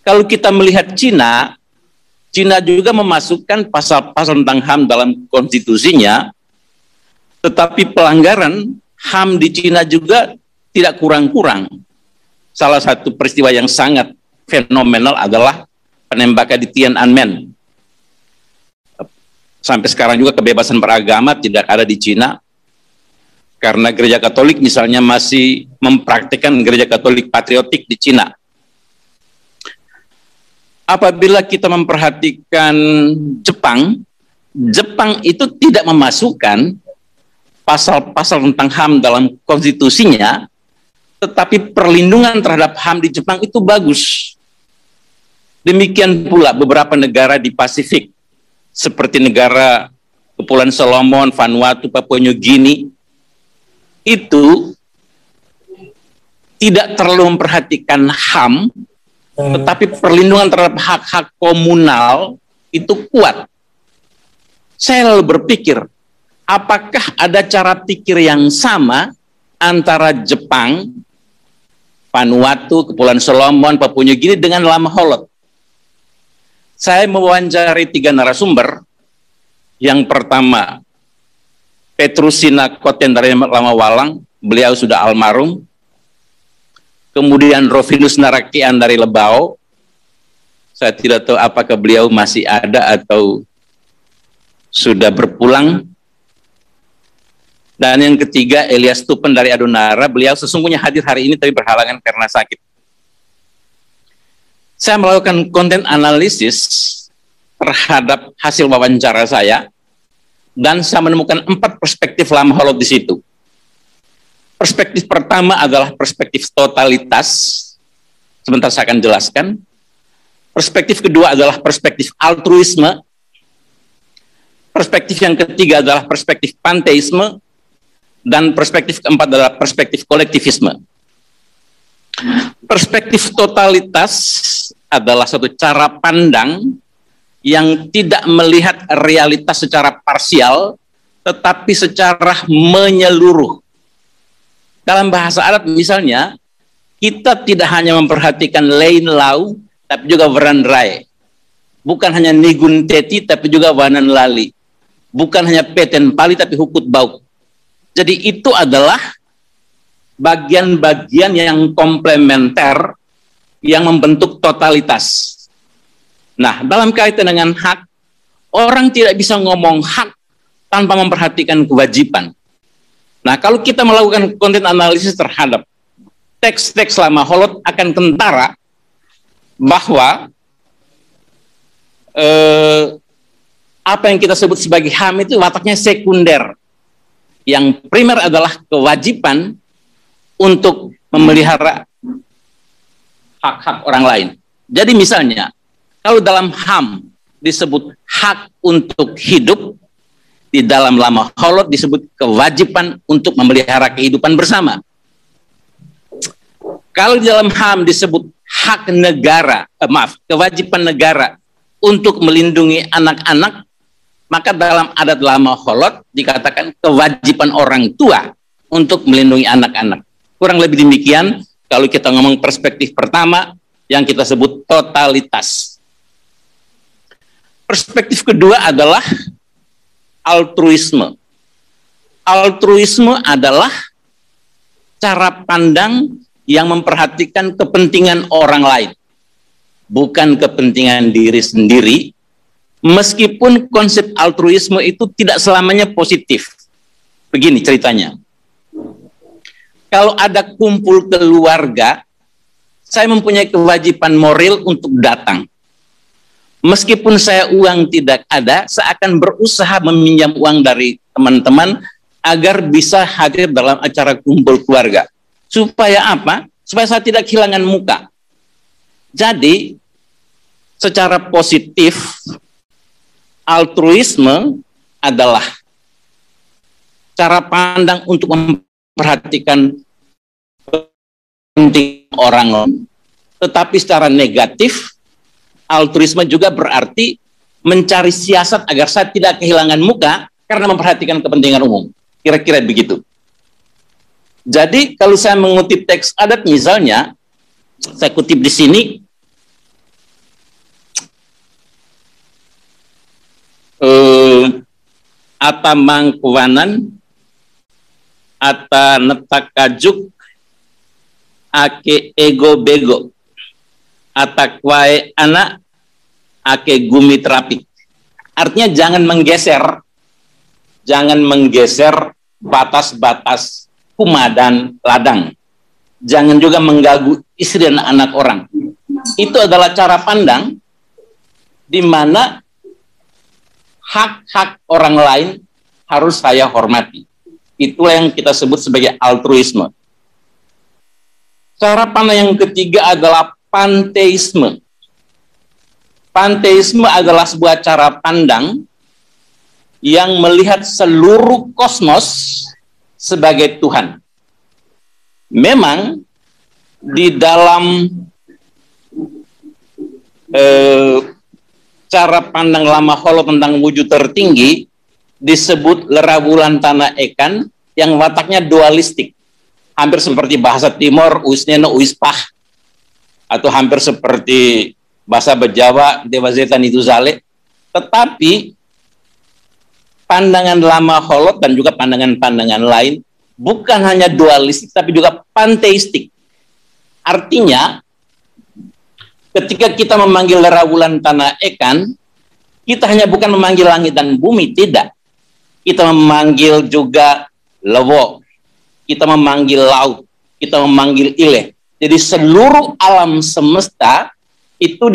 Kalau kita melihat Cina, Cina juga memasukkan pasal-pasal tentang HAM dalam konstitusinya, tetapi pelanggaran HAM di Cina juga tidak kurang-kurang. Salah satu peristiwa yang sangat fenomenal adalah penembakan di Tiananmen. Sampai sekarang juga kebebasan beragama tidak ada di Cina, karena gereja Katolik misalnya masih mempraktikkan gereja Katolik patriotik di Cina. Apabila kita memperhatikan Jepang, Jepang itu tidak memasukkan pasal-pasal tentang HAM dalam konstitusinya, tetapi perlindungan terhadap HAM di Jepang itu bagus. Demikian pula beberapa negara di Pasifik, seperti negara Kepulauan Solomon, Vanuatu, Papua New Guinea, itu tidak terlalu memperhatikan HAM, tetapi perlindungan terhadap hak-hak komunal itu kuat. Saya lalu berpikir, apakah ada cara pikir yang sama antara Jepang, Vanuatu, Kepulauan Solomon, Papua New Guinea dengan Lama Holot? Saya mewawancari 3 narasumber. Yang pertama, Petrusina Koten dari Lama Walang, beliau sudah almarhum. Kemudian Rovinus Narakian dari Lebao. Saya tidak tahu apakah beliau masih ada atau sudah berpulang. Dan yang ketiga, Elias Tupen dari Adonara, beliau sesungguhnya hadir hari ini tapi berhalangan karena sakit. Saya melakukan konten analisis terhadap hasil wawancara saya, dan saya menemukan 4 perspektif Lama Holot di situ. Perspektif pertama adalah perspektif totalitas, sebentar saya akan jelaskan. Perspektif kedua adalah perspektif altruisme. Perspektif yang ketiga adalah perspektif panteisme, dan perspektif keempat adalah perspektif kolektivisme. Perspektif totalitas adalah suatu cara pandang yang tidak melihat realitas secara parsial, tetapi secara menyeluruh. Dalam bahasa Arab misalnya, kita tidak hanya memperhatikan lain lau, tapi juga waran rai. Bukan hanya nigun teti, tapi juga wanan lali. Bukan hanya peten pali, tapi hukut bauk. Jadi itu adalah bagian-bagian yang komplementer yang membentuk totalitas. Nah, dalam kaitan dengan hak, orang tidak bisa ngomong hak tanpa memperhatikan kewajiban. Nah, kalau kita melakukan konten analisis terhadap teks-teks Lama Holot akan kentara bahwa apa yang kita sebut sebagai HAM itu wataknya sekunder. Yang primer adalah kewajiban untuk memelihara hak-hak orang lain. Jadi misalnya, kalau dalam HAM disebut hak untuk hidup, di dalam Lama Holot disebut kewajiban untuk memelihara kehidupan bersama. Kalau di dalam HAM disebut hak negara, kewajiban negara untuk melindungi anak-anak, maka dalam adat Lama Holot dikatakan kewajiban orang tua untuk melindungi anak-anak. Kurang lebih demikian kalau kita ngomong perspektif pertama yang kita sebut totalitas. Perspektif kedua adalah altruisme. altruisme adalah cara pandang yang memperhatikan kepentingan orang lain, bukan kepentingan diri sendiri, meskipun konsep altruisme itu tidak selamanya positif. Begini ceritanya. Kalau ada kumpul keluarga, saya mempunyai kewajiban moral untuk datang. Meskipun saya uang tidak ada, saya akan berusaha meminjam uang dari teman-teman agar bisa hadir dalam acara kumpul keluarga. Supaya apa? Supaya saya tidak kehilangan muka. Jadi, secara positif, altruisme adalah cara pandang untuk memperhatikan kepentingan orang lain. Tetapi secara negatif, altruisme juga berarti mencari siasat agar saya tidak kehilangan muka karena memperhatikan kepentingan umum. Kira-kira begitu. Jadi kalau saya mengutip teks adat misalnya, saya kutip di sini, ata mangkuwanan, ata netakajuk, ake ego bego, ata kwae anak, ake gumi terapi. Artinya jangan menggeser batas-batas kuma dan ladang. Jangan juga mengganggu istri dan anak orang. Itu adalah cara pandang di mana hak-hak orang lain harus saya hormati. Itulah yang kita sebut sebagai altruisme. Cara pandang yang ketiga adalah panteisme. Panteisme adalah sebuah cara pandang yang melihat seluruh kosmos sebagai Tuhan. Memang di dalam cara pandang Lama Holot tentang wujud tertinggi disebut lerabulan tanah ekan yang wataknya dualistik. Hampir seperti bahasa Timur, uisneno uispah, atau hampir seperti bahasa Bejawa, Dewa Zetan itu Zale. Tetapi pandangan Lama Holot dan juga pandangan-pandangan lain bukan hanya dualistik, tapi juga panteistik. Artinya, ketika kita memanggil lerabulan tanah ekan, kita hanya bukan memanggil langit dan bumi, tidak. Kita memanggil juga lewo, kita memanggil laut, kita memanggil ileh. Jadi seluruh alam semesta itu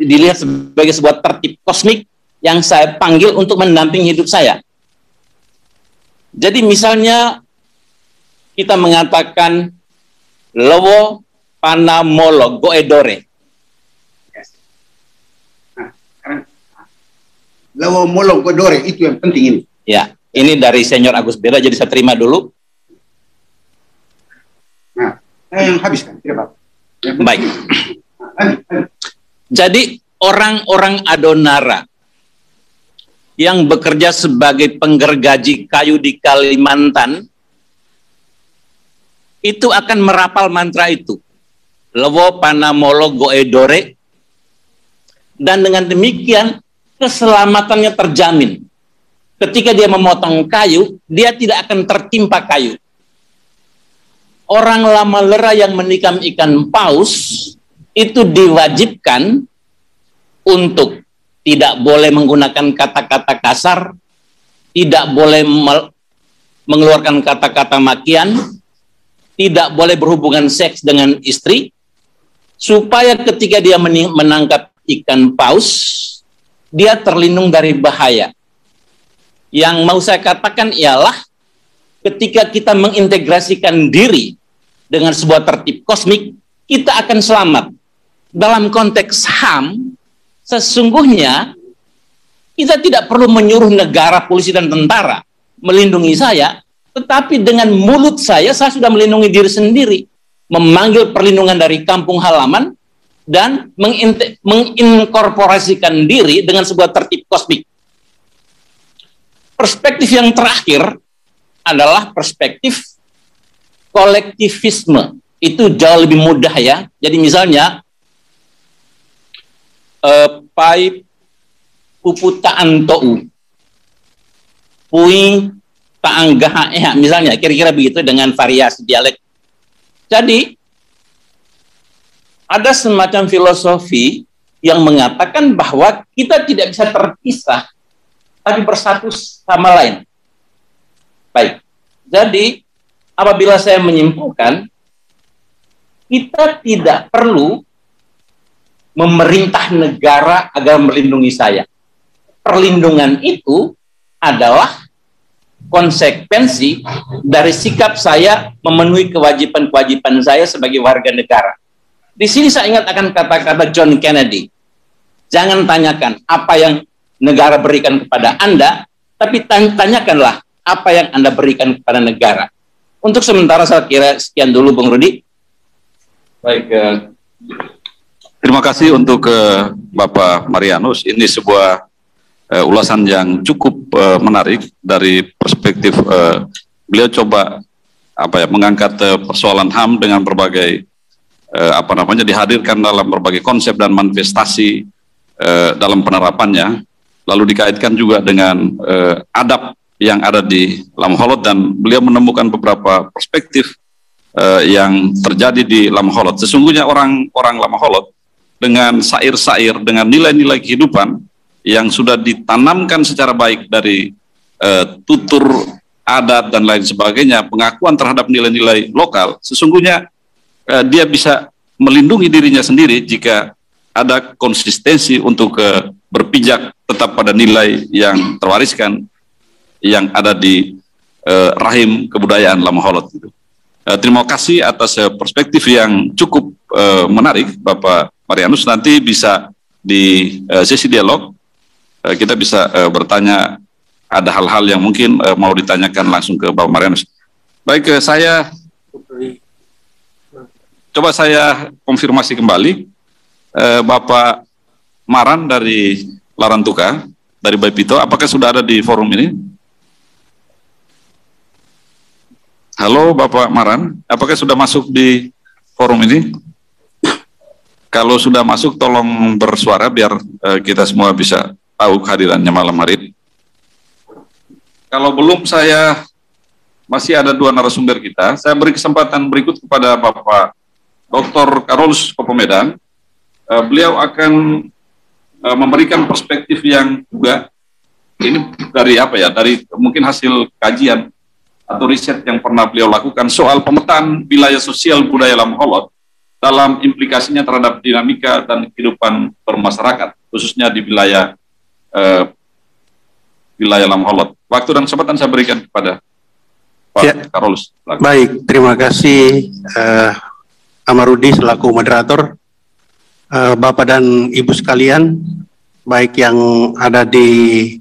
dilihat sebagai sebuah tertib kosmik yang saya panggil untuk mendampingi hidup saya. Jadi misalnya kita mengatakan lewo panamolo goedore.
Lewo molo goedore itu yang penting ini.
Ya, ini dari Senior Agus Beda, jadi saya terima dulu.
Nah, habiskan, tidak apa.
Baik. Jadi orang-orang Adonara yang bekerja sebagai penggergaji kayu di Kalimantan itu akan merapal mantra itu. Lewo panamolo goedore, dan dengan demikian keselamatannya terjamin. Ketika dia memotong kayu, dia tidak akan tertimpa kayu. Orang lama lera yang menikam ikan paus itu diwajibkan untuk tidak boleh menggunakan kata-kata kasar, tidak boleh mengeluarkan kata-kata makian, tidak boleh berhubungan seks dengan istri, supaya ketika dia menangkap ikan paus, dia terlindung dari bahaya. Yang mau saya katakan ialah ketika kita mengintegrasikan diri dengan sebuah tertib kosmik, kita akan selamat. Dalam konteks HAM, sesungguhnya kita tidak perlu menyuruh negara, polisi, dan tentara melindungi saya, tetapi dengan mulut saya sudah melindungi diri sendiri, memanggil perlindungan dari kampung halaman, dan menginkorporasikan diri dengan sebuah tertib kosmik. Perspektif yang terakhir adalah perspektif kolektivisme. Itu jauh lebih mudah ya. Jadi misalnya, pai puputaan tou, pui Taangga misalnya, kira-kira begitu dengan variasi dialek. Jadi ada semacam filosofi yang mengatakan bahwa kita tidak bisa terpisah, tapi bersatu sama lain. Baik, jadi apabila saya menyimpulkan, kita tidak perlu memerintah negara agar melindungi saya. Perlindungan itu adalah konsekuensi dari sikap saya memenuhi kewajiban-kewajiban saya sebagai warga negara. Di sini saya ingat akan kata-kata John Kennedy. Jangan tanyakan apa yang negara berikan kepada Anda, tapi tanyakanlah apa yang Anda berikan kepada negara. Untuk sementara saya kira sekian dulu, Bung Rudi.
Baik, terima kasih untuk Bapak Marianus. Ini sebuah ulasan yang cukup menarik dari perspektif beliau coba mengangkat persoalan HAM dengan berbagai dihadirkan dalam berbagai konsep dan manifestasi dalam penerapannya, lalu dikaitkan juga dengan adab yang ada di Lamholot, dan beliau menemukan beberapa perspektif yang terjadi di Lamholot. Sesungguhnya orang Lamholot dengan sair-sair, dengan nilai-nilai kehidupan yang sudah ditanamkan secara baik dari tutur adat dan lain sebagainya, pengakuan terhadap nilai-nilai lokal, sesungguhnya dia bisa melindungi dirinya sendiri jika ada konsistensi untuk berpijak tetap pada nilai yang terwariskan yang ada di rahim kebudayaan Lamholot. Terima kasih atas perspektif yang cukup menarik, Bapak Marianus. Nanti bisa di sesi dialog kita bisa bertanya, ada hal-hal yang mungkin mau ditanyakan langsung ke Bapak Marianus. Baik, coba saya konfirmasi kembali, Bapak Maran dari Larantuka, dari Baipito, apakah sudah ada di forum ini? Halo Bapak Maran, apakah sudah masuk di forum ini? Kalau sudah masuk, tolong bersuara biar kita semua bisa tahu kehadirannya malam hari ini. Kalau belum, saya masih ada dua narasumber kita. Saya beri kesempatan berikut kepada Bapak Dr. Carolus Popomedan. Beliau akan memberikan perspektif yang juga ini dari dari mungkin hasil kajian atau riset yang pernah beliau lakukan soal pemetaan wilayah sosial budaya Lamholot dalam implikasinya terhadap dinamika dan kehidupan bermasyarakat, khususnya di wilayah Lamholot. Waktu dan kesempatan saya berikan kepada Pak Carolus.
Baik, terima kasih Amarudi selaku moderator, Bapak dan Ibu sekalian, baik yang ada di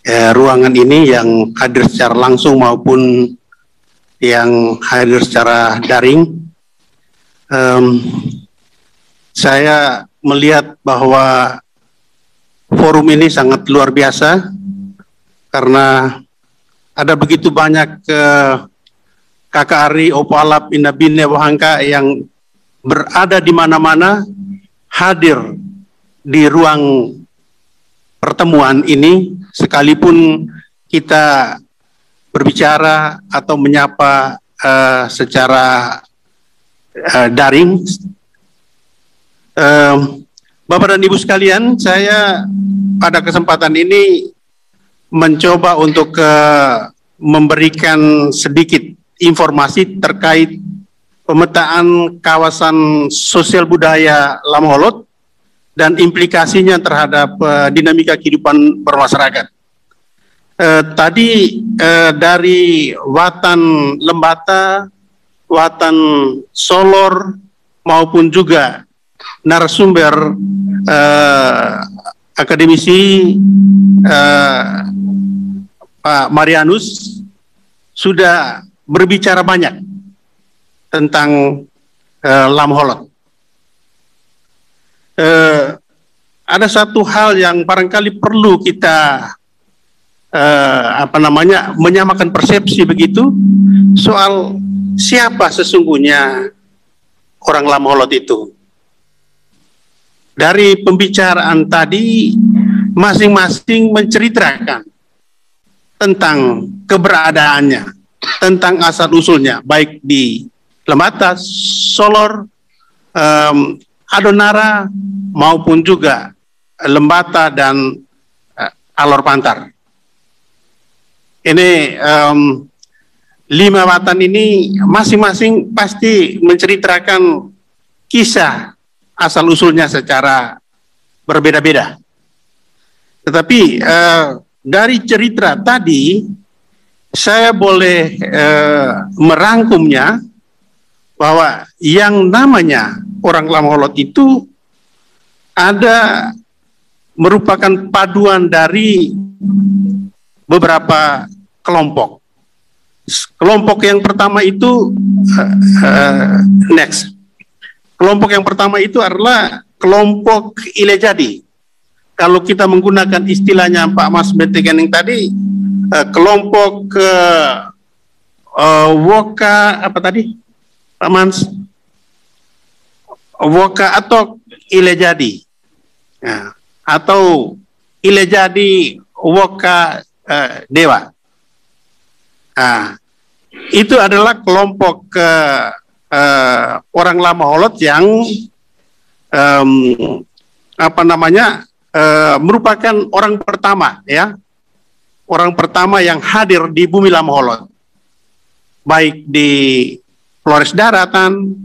ruangan ini yang hadir secara langsung maupun yang hadir secara daring. Saya melihat bahwa forum ini sangat luar biasa karena ada begitu banyak kakak Ari, Opalap, Inabine, Wahangka yang berada di mana-mana, hadir di ruang pertemuan ini, sekalipun kita berbicara atau menyapa secara daring. Bapak dan Ibu sekalian, saya pada kesempatan ini mencoba untuk memberikan sedikit informasi terkait pemetaan kawasan sosial budaya Lamholot dan implikasinya terhadap dinamika kehidupan bermasyarakat. Tadi dari Watan Lembata, Watan Solor, maupun juga narasumber akademisi Pak Marianus sudah berbicara banyak tentang Lamholot. Ada satu hal yang barangkali perlu kita menyamakan persepsi begitu soal siapa sesungguhnya orang Lamholot itu. Dari pembicaraan tadi masing-masing menceritakan tentang keberadaannya, tentang asal-usulnya, baik di Lembata, Solor, Adonara, maupun juga Lembata dan Alor Pantar. Ini 5 watan ini masing-masing pasti menceritakan kisah asal-usulnya secara berbeda-beda. Tetapi dari cerita tadi, saya boleh merangkumnya bahwa yang namanya orang Lamaholot itu ada merupakan paduan dari beberapa kelompok. Kelompok yang pertama itu kelompok yang pertama itu adalah kelompok Ilejadi. Kalau kita menggunakan istilahnya Pak Mas Betekening tadi, kelompok Woka apa tadi Pak Mas? Woka atau Ilejadi, atau Ilejadi Woka Dewa. Itu adalah kelompok orang Lamaholot yang merupakan orang pertama, ya, orang pertama yang hadir di bumi Lamaholot, baik di Flores Daratan,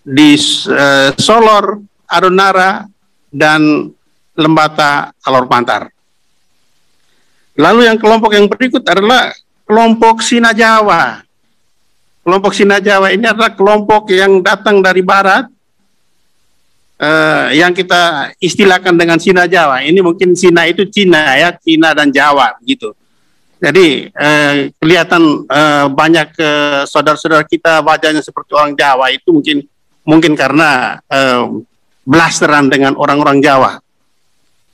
di Solor, Adonara, dan Lembata Alor Pantar. Lalu yang kelompok yang berikut adalah kelompok Sina Jawa. Kelompok Sina Jawa ini adalah kelompok yang datang dari barat, yang kita istilahkan dengan Sina Jawa. Ini mungkin Sina itu Cina, ya, Cina dan Jawa gitu. Jadi kelihatan banyak saudara-saudara kita wajahnya seperti orang Jawa itu mungkin karena blasteran dengan orang-orang Jawa.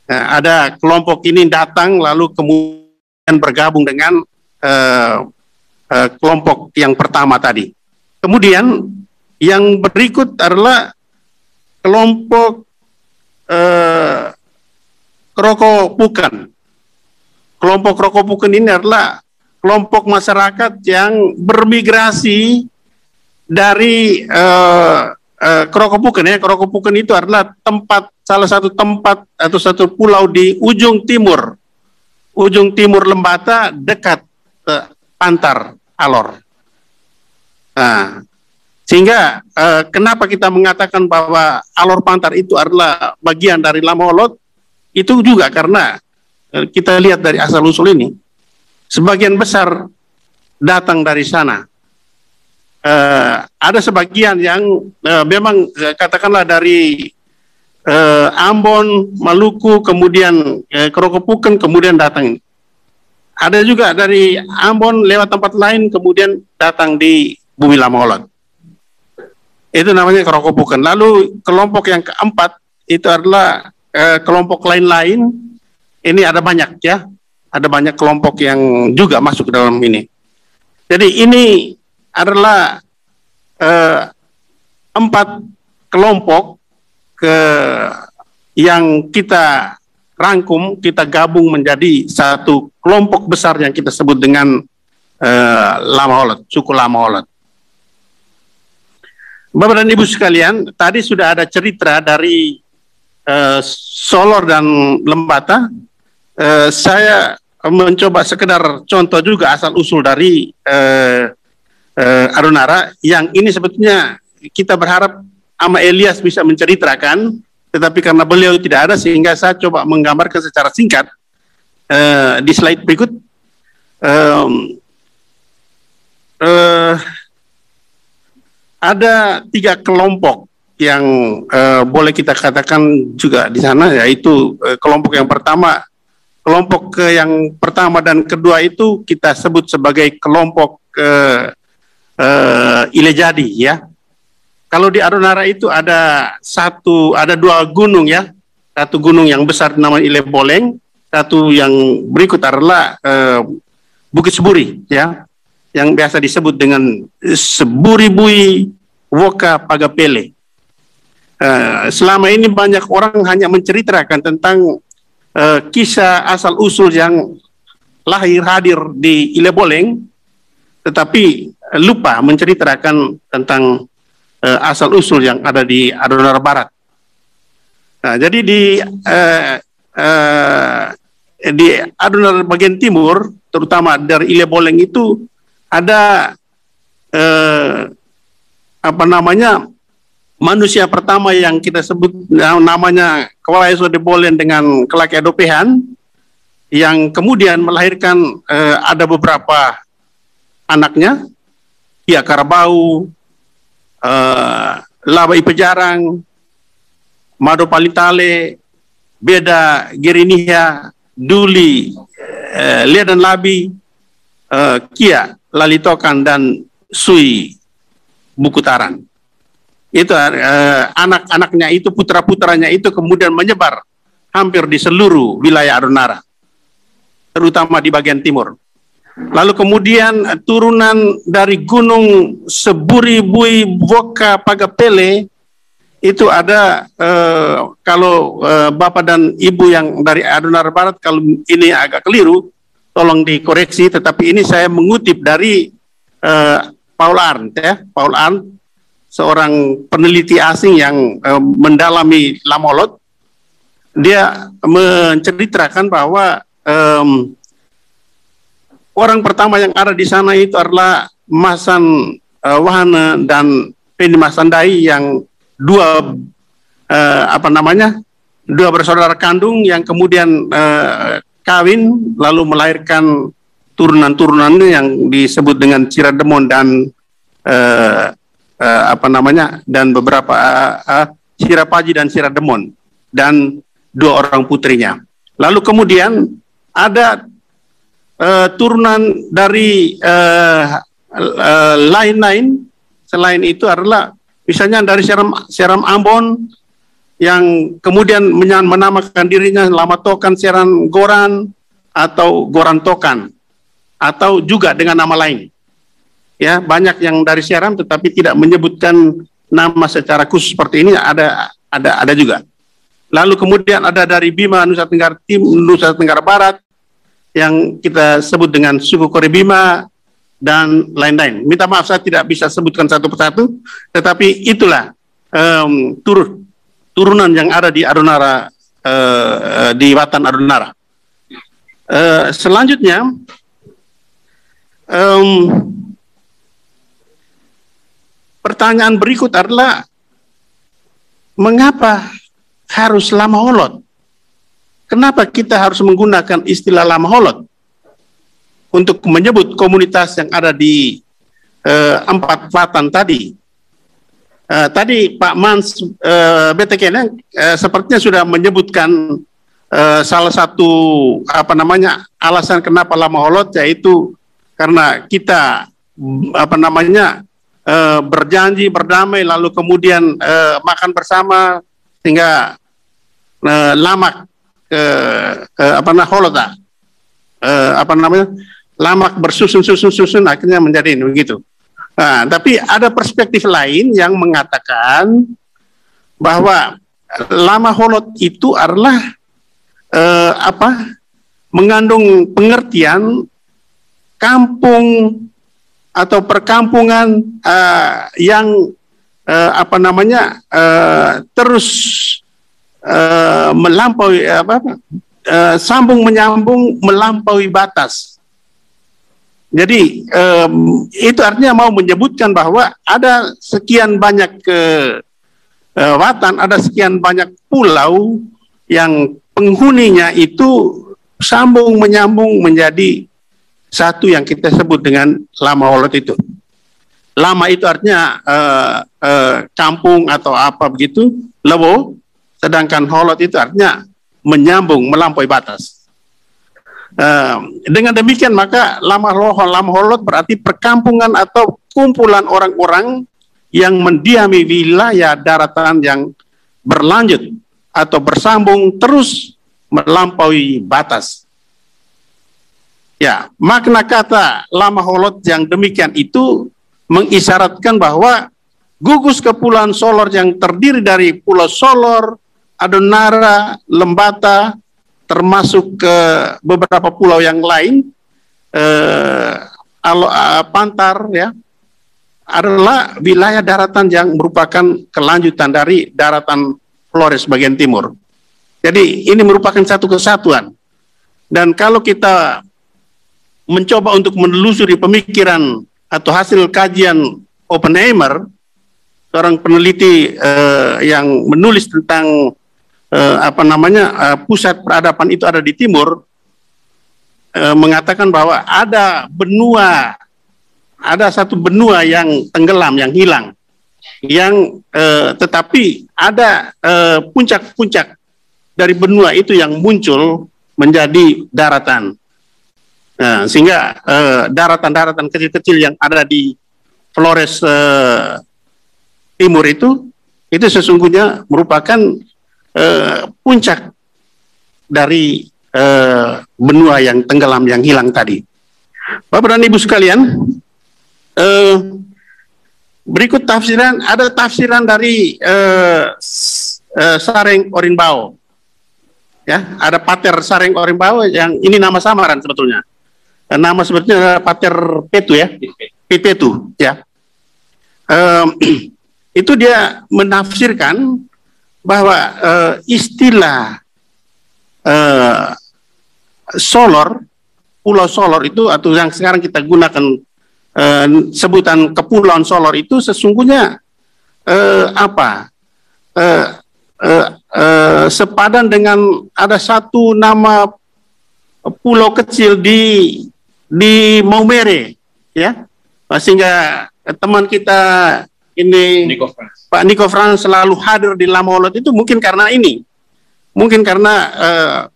Ada kelompok ini datang lalu kemudian bergabung dengan kelompok yang pertama tadi. Kemudian yang berikut adalah kelompok Kerokopukan. Kelompok Kerokopukan ini adalah kelompok masyarakat yang bermigrasi dari Kerokopukan, ya. Kerokopukan itu adalah salah satu tempat atau satu pulau di ujung timur Lembata, dekat Pantar Alor. Sehingga kenapa kita mengatakan bahwa Alor Pantar itu adalah bagian dari Lamaholot, itu juga karena kita lihat dari asal-usul ini, sebagian besar datang dari sana. Ada sebagian yang memang katakanlah dari Ambon, Maluku, kemudian Kerokopukan, kemudian datang. Ada juga dari Ambon lewat tempat lain, kemudian datang di bumi Lamaholot. Itu namanya Kerokopukan. Lalu kelompok yang keempat itu adalah kelompok lain-lain. Ini ada banyak, ya. Ada banyak kelompok yang juga masuk ke dalam ini. Jadi ini adalah 4 kelompok yang kita rangkum, kita gabung menjadi satu kelompok besar yang kita sebut dengan Lamaholot, suku Lamaholot. Bapak dan Ibu sekalian, tadi sudah ada cerita dari Solor dan Lembata. Saya mencoba sekedar contoh juga asal-usul dari Adonara, yang ini sebetulnya kita berharap Ama Elias bisa menceritakan, tetapi karena beliau tidak ada sehingga saya coba menggambarkan secara singkat di slide berikut. Ada 3 kelompok yang boleh kita katakan juga di sana, yaitu kelompok yang pertama, yang pertama dan kedua itu kita sebut sebagai kelompok Ilejadi, ya. Kalau di Adonara itu ada 2 gunung, ya. Satu gunung yang besar namanya Ileboleng, satu yang berikut adalah Bukit Seburi, ya, yang biasa disebut dengan Seburibui Woka Pagapele. Selama ini banyak orang hanya menceritakan tentang kisah asal-usul yang lahir hadir di Ileboleng, tetapi lupa menceritakan tentang asal-usul yang ada di Adonara Barat. Nah, jadi di Adonara bagian timur, terutama dari Ileboleng itu ada manusia pertama yang kita sebut namanya Kawaeso de Bolen dengan Kelaki Adopehan, yang kemudian melahirkan ada beberapa anaknya, Kia Karabau, Laba Ipejarang, Mado Palitale, Beda Geriniha, Duli, Lia dan Labi, Kia Lalitokan, dan Sui Bukutaran. Itu anak-anaknya itu, putra-putranya itu kemudian menyebar hampir di seluruh wilayah Adonara, terutama di bagian timur. Lalu kemudian turunan dari Gunung Seburi, Bui, Voka, Pagapele itu ada, kalau Bapak dan Ibu yang dari Adonara Barat, kalau ini agak keliru, tolong dikoreksi, tetapi ini saya mengutip dari Paul Arndt, ya, Paul Arndt, seorang peneliti asing yang mendalami Lama Holot. Dia menceritakan bahwa orang pertama yang ada di sana itu adalah Masan Wahana dan Pendi Masandai, yang dua bersaudara kandung yang kemudian kawin lalu melahirkan turunan-turunannya yang disebut dengan Cirademon dan dan beberapa Sirapaji dan Sirademon, dan dua orang putrinya. Lalu kemudian ada turunan dari lain-lain selain itu adalah misalnya dari Seram Ambon yang kemudian menamakan dirinya Lama Tokan Seran Goran atau Goran Tokan, atau juga dengan nama lain. Ya, banyak yang dari Seram tetapi tidak menyebutkan nama secara khusus seperti ini, ada juga. Lalu kemudian ada dari Bima Nusa Tenggara Barat yang kita sebut dengan suku Kore Bima dan lain-lain. Minta maaf saya tidak bisa sebutkan satu persatu, tetapi itulah turunan yang ada di Adonara, di Watan Adonara. Selanjutnya, pertanyaan berikut adalah mengapa harus Lama Holot? Kenapa kita harus menggunakan istilah Lama Holot untuk menyebut komunitas yang ada di 4 Watan tadi? Tadi Pak Mans BTK sepertinya sudah menyebutkan salah satu alasan kenapa Lama Holot, yaitu karena kita berjanji berdamai lalu kemudian makan bersama sehingga lamak holota lamak bersusun akhirnya menjadi ini begitu. Nah, tapi ada perspektif lain yang mengatakan bahwa Lama Holot itu adalah mengandung pengertian kampung atau perkampungan yang terus melampaui sambung menyambung melampaui batas. Jadi itu artinya mau menyebutkan bahwa ada sekian banyak watan, ada sekian banyak pulau yang penghuninya itu sambung menyambung menjadi satu yang kita sebut dengan Lama Holot itu. Lama itu artinya kampung atau apa begitu, lewo, sedangkan Holot itu artinya menyambung, melampaui batas. Dengan demikian maka Lama Holot berarti perkampungan atau kumpulan orang-orang yang mendiami wilayah daratan yang berlanjut atau bersambung terus melampaui batas. Ya, makna kata Lama Holot yang demikian itu mengisyaratkan bahwa gugus Kepulauan Solor yang terdiri dari Pulau Solor, Adonara, Lembata, termasuk ke beberapa pulau yang lain, Pantar ya adalah wilayah daratan yang merupakan kelanjutan dari daratan Flores bagian timur. Jadi ini merupakan satu kesatuan. Dan kalau kita mencoba untuk menelusuri pemikiran atau hasil kajian Oppenheimer, seorang peneliti yang menulis tentang pusat peradaban itu ada di timur, mengatakan bahwa ada satu benua yang tenggelam, yang hilang, yang tetapi ada puncak-puncak dari benua itu yang muncul menjadi daratan. Nah, sehingga daratan-daratan kecil-kecil yang ada di Flores timur itu sesungguhnya merupakan puncak dari benua yang tenggelam, yang hilang tadi. Bapak dan Ibu sekalian, berikut tafsiran, ada tafsiran dari Sareng Orimbao. Ya, ada Pater Sareng Orimbao yang ini nama samaran sebetulnya. Nama sebetulnya adalah Pater Petu ya. Petu ya. Itu dia menafsirkan bahwa istilah Solor, Pulau Solor itu atau yang sekarang kita gunakan sebutan Kepulauan Solor itu sesungguhnya sepadan dengan ada satu nama pulau kecil di Maumere ya, sehingga teman kita ini Pak Niko Frans selalu hadir di Lamaholot itu mungkin karena ini. Mungkin karena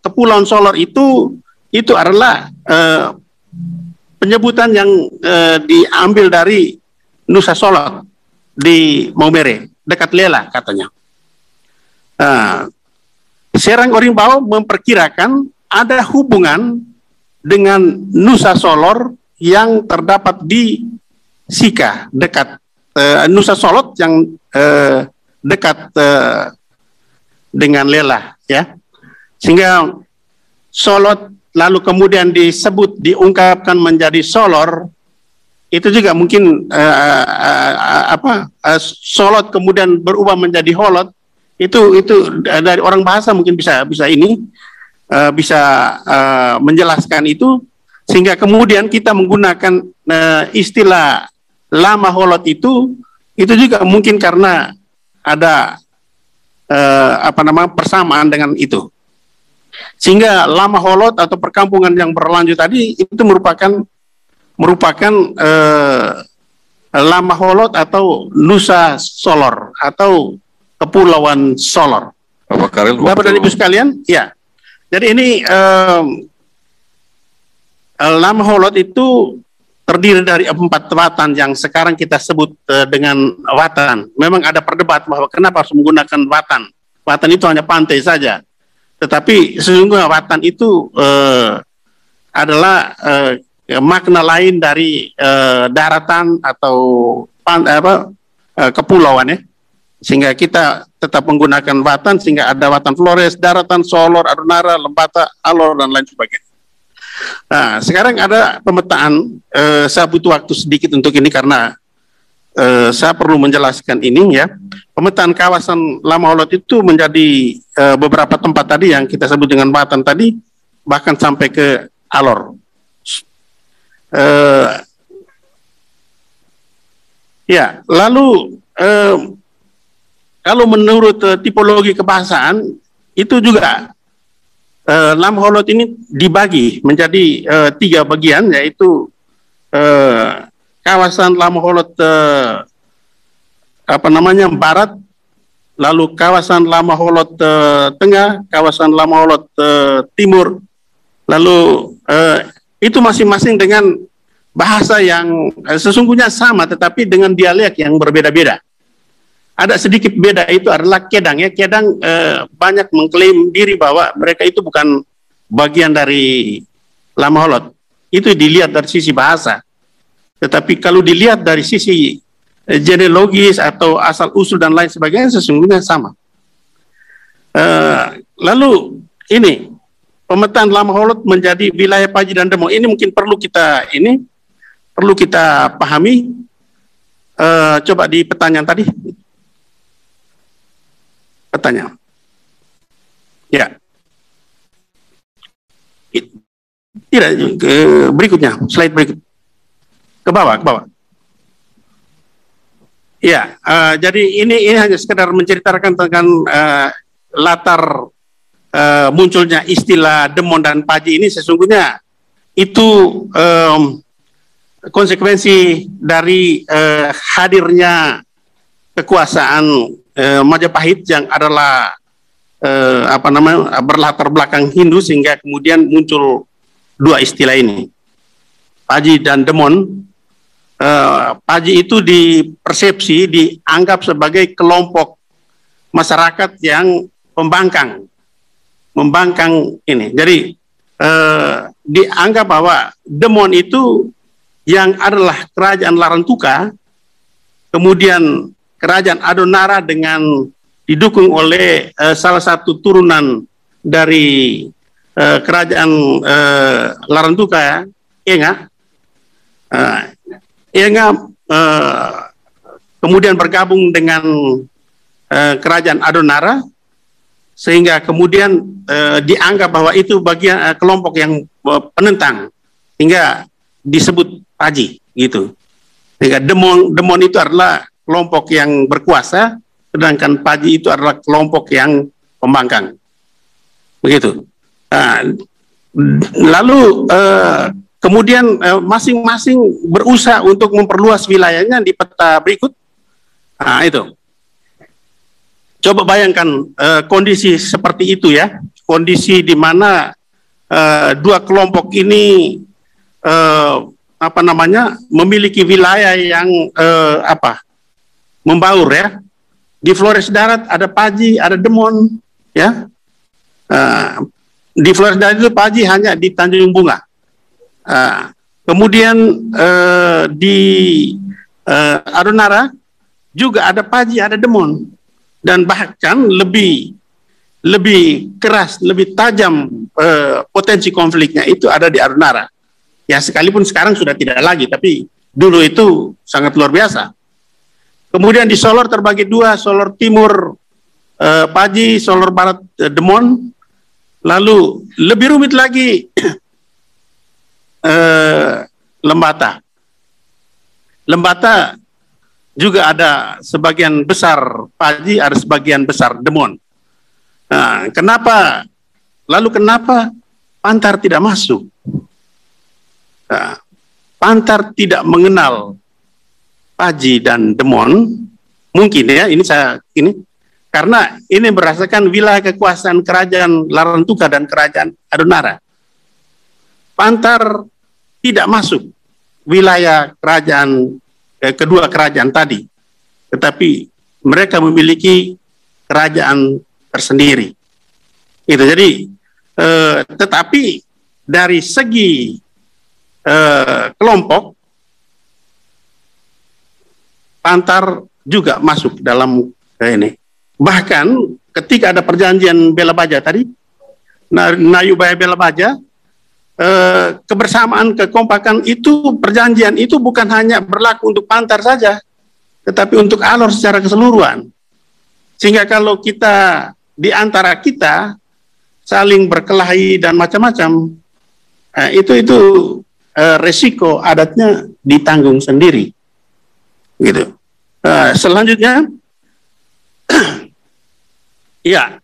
Kepulauan Solor itu adalah penyebutan yang diambil dari Nusa Solor di Maumere, dekat Lela katanya. Serang Orimbao memperkirakan ada hubungan dengan Nusa Solor yang terdapat di Sika, dekat Nusa Solor yang dekat dengan Lela ya, sehingga Solot lalu kemudian diungkapkan menjadi Solor, itu juga mungkin Solot kemudian berubah menjadi Holot, itu dari orang bahasa mungkin bisa menjelaskan itu, sehingga kemudian kita menggunakan istilah Lama Holot itu juga mungkin karena ada persamaan dengan itu, sehingga Lama Holot atau perkampungan yang berlanjut tadi itu merupakan Lama Holot atau Nusa Solor atau Kepulauan Solor. Bapak dan Ibu sekalian, ya. Jadi ini Lama Holot itu terdiri dari 4 watan yang sekarang kita sebut dengan watan. Memang ada perdebatan bahwa kenapa harus menggunakan watan. Watan itu hanya pantai saja. Tetapi sesungguhnya watan itu adalah makna lain dari daratan atau kepulauan ya. Sehingga kita tetap menggunakan watan, sehingga ada watan Flores, daratan, Solor, Adunara, Lembata, Alor, dan lain sebagainya. Nah, sekarang ada pemetaan, saya butuh waktu sedikit untuk ini karena saya perlu menjelaskan ini ya. Pemetaan kawasan Lama Holot itu menjadi beberapa tempat tadi yang kita sebut dengan watan tadi, bahkan sampai ke Alor. Ya, lalu kalau menurut tipologi kebahasaan itu juga Lama Holot ini dibagi menjadi 3 bagian, yaitu kawasan Lama Holot barat, lalu kawasan Lama Holot tengah, kawasan Lama Holot timur, lalu itu masing-masing dengan bahasa yang sesungguhnya sama tetapi dengan dialek yang berbeda-beda. Ada sedikit beda, itu adalah Kedang ya. Kedang banyak mengklaim diri bahwa mereka itu bukan bagian dari Lama Holot. Itu dilihat dari sisi bahasa. Tetapi kalau dilihat dari sisi genealogis atau asal usul dan lain sebagainya sesungguhnya sama. Lalu ini pemetaan Lama Holot menjadi wilayah Paji dan Demong. Ini mungkin perlu kita pahami. Coba di pertanyaan tadi. Pertanyaan. Ya. Tidak, berikutnya, slide berikut. Ke bawah. Ya, jadi ini hanya sekedar menceritakan tentang latar munculnya istilah Demon dan Paji ini. Sesungguhnya itu konsekuensi dari hadirnya kekuasaan Majapahit yang adalah berlatar belakang Hindu, sehingga kemudian muncul dua istilah ini, Paji dan Demon. Paji itu dipersepsi, dianggap sebagai kelompok masyarakat yang membangkang ini. Jadi dianggap bahwa Demon itu yang adalah kerajaan Larantuka, kemudian kerajaan Adonara dengan didukung oleh salah satu turunan dari kerajaan Larantuka, Enga. Enga kemudian bergabung dengan kerajaan Adonara, sehingga kemudian dianggap bahwa itu bagian kelompok yang penentang, hingga disebut Paji gitu. Sehingga Demon itu adalah kelompok yang berkuasa, sedangkan Paji itu adalah kelompok yang pembangkang. Begitu. Lalu kemudian masing-masing berusaha untuk memperluas wilayahnya di peta berikut. Nah, itu. Coba bayangkan kondisi seperti itu ya. Kondisi di mana dua kelompok ini memiliki wilayah yang membaur ya. Di Flores Darat ada Paji, ada Demon ya. Di Flores Darat itu Paji hanya di Tanjung Bunga. Kemudian di Adonara juga ada Paji, ada Demon, dan bahkan lebih keras, lebih tajam potensi konfliknya itu ada di Adonara. Ya, sekalipun sekarang sudah tidak lagi, tapi dulu itu sangat luar biasa. Kemudian di Solor terbagi dua, Solor Timur Paji, Solor Barat Demon. Lalu lebih rumit lagi Lembata. Lembata juga ada sebagian besar Paji, ada sebagian besar Demon. Nah, kenapa Pantar tidak masuk? Nah, Pantar tidak mengenal Paji dan Demon, mungkin ya, karena ini berdasarkan wilayah kekuasaan kerajaan Larantuka dan kerajaan Adonara. Pantar tidak masuk wilayah kerajaan kedua kerajaan tadi, tetapi mereka memiliki kerajaan tersendiri. Itu jadi, tetapi dari segi kelompok, Pantar juga masuk dalam ini. Bahkan ketika ada perjanjian Bela Baja tadi, Nayubaya Bela Baja, kebersamaan, kekompakan itu, perjanjian itu bukan hanya berlaku untuk Pantar saja, tetapi untuk Alor secara keseluruhan. Sehingga kalau kita di antara kita saling berkelahi dan macam-macam, itu resiko adatnya ditanggung sendiri. Gitu. Selanjutnya, ya,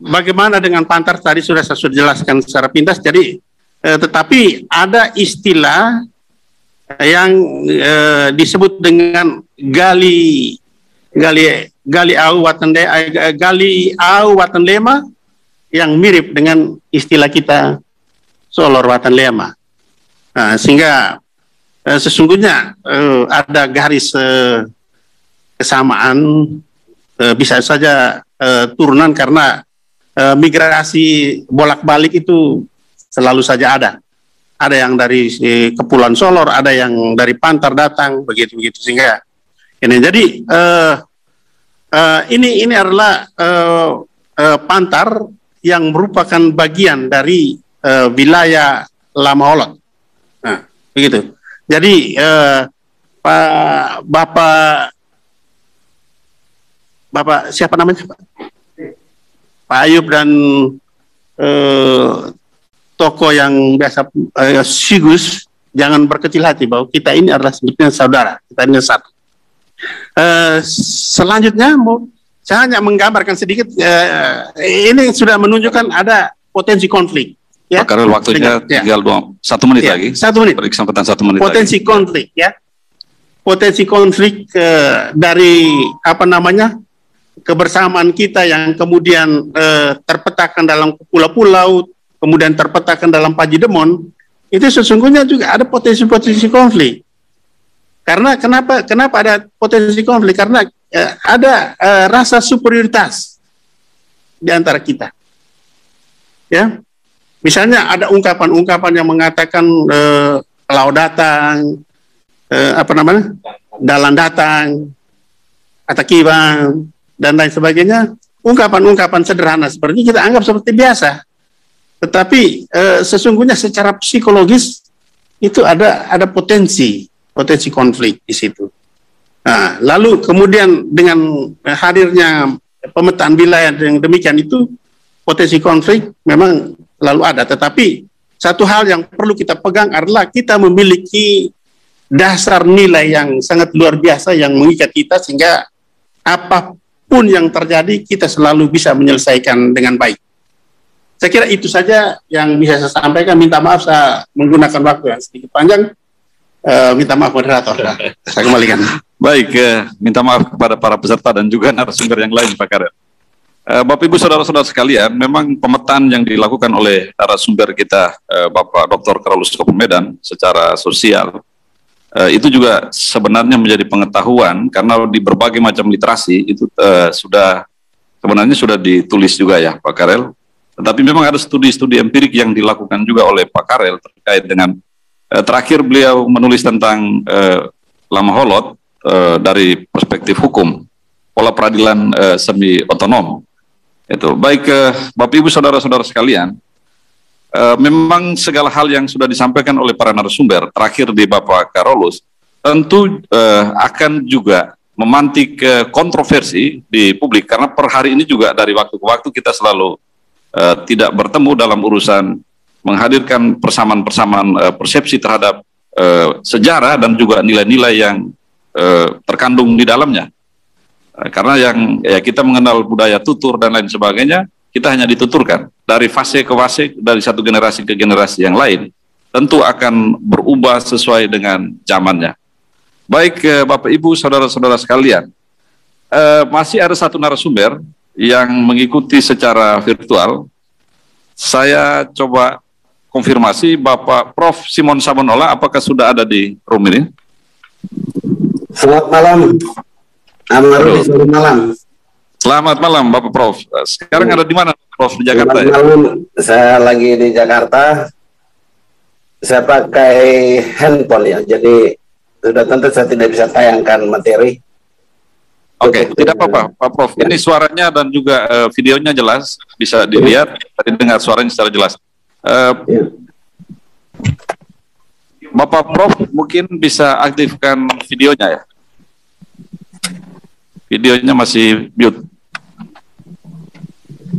bagaimana dengan Pantar tadi sudah saya jelaskan secara pintas. Jadi, tetapi ada istilah yang disebut dengan gali au watan lema, yang mirip dengan istilah kita Solor watan lema. Sehingga sesungguhnya ada garis kesamaan, bisa saja turunan, karena migrasi bolak-balik itu selalu saja ada. Ada yang dari Kepulauan Solor, ada yang dari Pantar datang, begitu-begitu. Sehingga ini jadi ini adalah Pantar yang merupakan bagian dari wilayah Lama Holot. Nah, begitu. Jadi Bapak siapa namanya, Pak Ayub dan tokoh yang biasa Sigus, jangan berkecil hati bahwa kita ini adalah sebetulnya saudara, kita ini satu. Selanjutnya saya hanya menggambarkan sedikit, ini sudah menunjukkan ada potensi konflik. Ya?
Pak Karel, waktunya tinggal 1 menit lagi.
1 menit.
Beri kesempatan 1 menit
potensi lagi. Konflik, ya. Potensi konflik dari kebersamaan kita yang kemudian terpetakan dalam pulau-pulau, kemudian terpetakan dalam Pajidemon, itu sesungguhnya juga ada potensi-potensi konflik. Karena kenapa ada potensi konflik? Karena ada rasa superioritas di antara kita. Ya, misalnya ada ungkapan-ungkapan yang mengatakan kalau datang, dalan datang, atakiban, dan lain sebagainya. Ungkapan-ungkapan sederhana seperti kita anggap seperti biasa. Tetapi sesungguhnya secara psikologis itu ada potensi konflik di situ. Nah, lalu kemudian dengan hadirnya pemetaan wilayah yang demikian itu, potensi konflik memang lalu ada. Tetapi satu hal yang perlu kita pegang adalah kita memiliki dasar nilai yang sangat luar biasa yang mengikat kita, sehingga apapun yang terjadi kita selalu bisa menyelesaikan dengan baik. Saya kira itu saja yang bisa saya sampaikan. Minta maaf saya menggunakan waktu yang sedikit panjang. Minta maaf moderator. Saya kembalikan.
Baik, minta maaf kepada para peserta dan juga narasumber yang lain, Pak Karel. Bapak Ibu saudara-saudara sekalian, memang pemetaan yang dilakukan oleh narasumber kita, Bapak Dr. Carolus Medan, secara sosial, itu juga sebenarnya menjadi pengetahuan, karena di berbagai macam literasi itu sebenarnya sudah ditulis juga ya, Pak Karel. Tetapi memang ada studi-studi empirik yang dilakukan juga oleh Pak Karel terkait dengan terakhir beliau menulis tentang Lama Holot dari perspektif hukum, pola peradilan semi otonom. Itu baik, Bapak Ibu saudara-saudara sekalian, memang segala hal yang sudah disampaikan oleh para narasumber, terakhir di Bapak Carolus, tentu akan juga memantik kontroversi di publik, karena per hari ini juga dari waktu ke waktu kita selalu tidak bertemu dalam urusan menghadirkan persamaan-persamaan persepsi terhadap sejarah dan juga nilai-nilai yang terkandung di dalamnya. Karena yang kita mengenal budaya tutur dan lain sebagainya, kita hanya dituturkan dari fase ke fase, dari satu generasi ke generasi yang lain, tentu akan berubah sesuai dengan zamannya. Baik, Bapak Ibu saudara-saudara sekalian, masih ada satu narasumber yang mengikuti secara virtual. Saya coba konfirmasi, Bapak Prof. Simon Sabonola, apakah sudah ada di room ini?
Selamat malam. Selamat malam.
Selamat malam, Bapak Prof. Sekarang ada di mana, Prof? Di Jakarta?
Selamat malam. Saya lagi di Jakarta. Saya pakai handphone ya, jadi sudah tentu saya tidak bisa tayangkan materi.
Oke, tidak apa-apa, Pak Prof. Ini suaranya dan juga videonya jelas, bisa dilihat, tadi dengar suaranya secara jelas. Bapak Prof mungkin bisa aktifkan videonya ya. Videonya masih mute.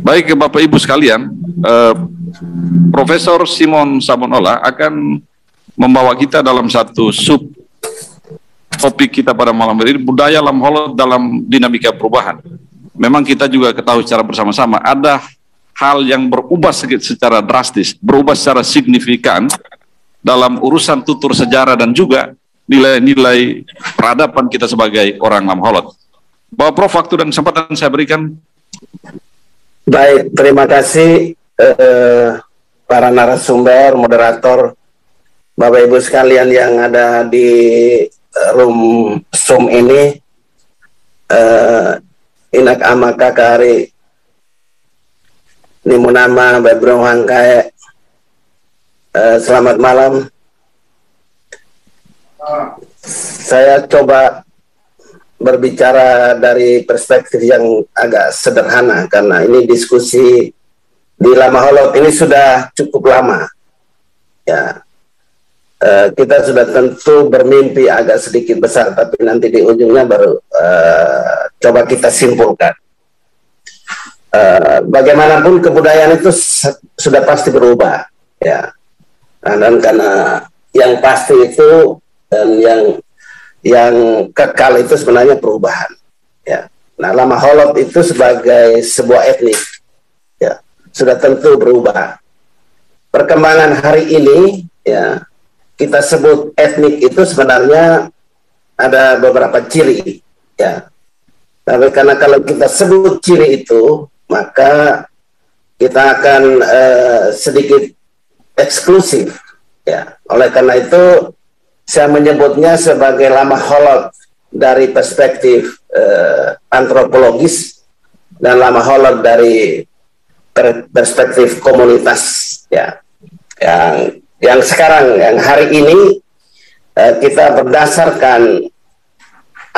Baik, Bapak Ibu sekalian, Profesor Simon Sabonola akan membawa kita dalam satu sub topik kita pada malam hari ini, budaya Lama Holot dalam dinamika perubahan. Memang kita juga ketahui secara bersama-sama ada hal yang berubah secara drastis, berubah secara signifikan dalam urusan tutur sejarah dan juga nilai-nilai peradaban kita sebagai orang Lama Holot. Bapak Prof, waktu dan kesempatan saya berikan.
Baik, terima kasih para narasumber, moderator, Bapak Ibu sekalian yang ada di room Zoom ini. Inak ama kakari nimunama bebrong hangkae. Selamat malam. Saya coba berbicara dari perspektif yang agak sederhana, karena ini diskusi di Lama Holot ini sudah cukup lama. Ya, kita sudah tentu bermimpi agak sedikit besar, tapi nanti di ujungnya baru coba kita simpulkan. Bagaimanapun kebudayaan itu sudah pasti berubah, ya. Dan karena yang pasti itu dan yang kekal itu sebenarnya perubahan, ya. Nah, Lama Holot itu sebagai sebuah etnis, ya, sudah tentu berubah. Perkembangan hari ini, ya, kita sebut etnik itu sebenarnya ada beberapa ciri, ya. Tapi karena kalau kita sebut ciri itu, maka kita akan sedikit eksklusif, ya. Oleh karena itu, saya menyebutnya sebagai Lama Holot dari perspektif antropologis dan Lama Holot dari perspektif komunitas, ya. Yang sekarang, yang hari ini kita berdasarkan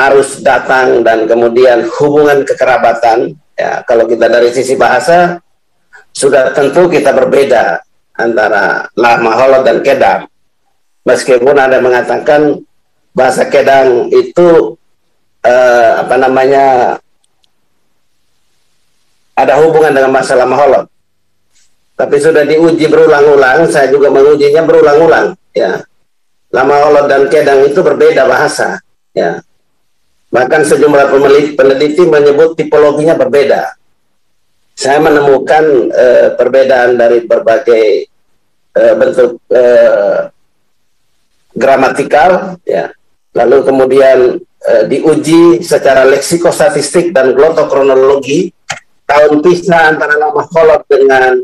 arus datang dan kemudian hubungan kekerabatan, ya, kalau kita dari sisi bahasa sudah tentu kita berbeda antara Lama Holot dan Kedang, meskipun ada mengatakan bahasa Kedang itu ada hubungan dengan bahasa Lama Holot. Tapi sudah diuji berulang-ulang, saya juga mengujinya berulang-ulang, ya. Lama Holot dan Kedang itu berbeda bahasa, ya. Bahkan sejumlah peneliti menyebut tipologinya berbeda. Saya menemukan perbedaan dari berbagai bentuk gramatikal, ya. Lalu kemudian diuji secara leksikostatistik dan glottokronologi. Tahun pisah antara Lama Holot dengan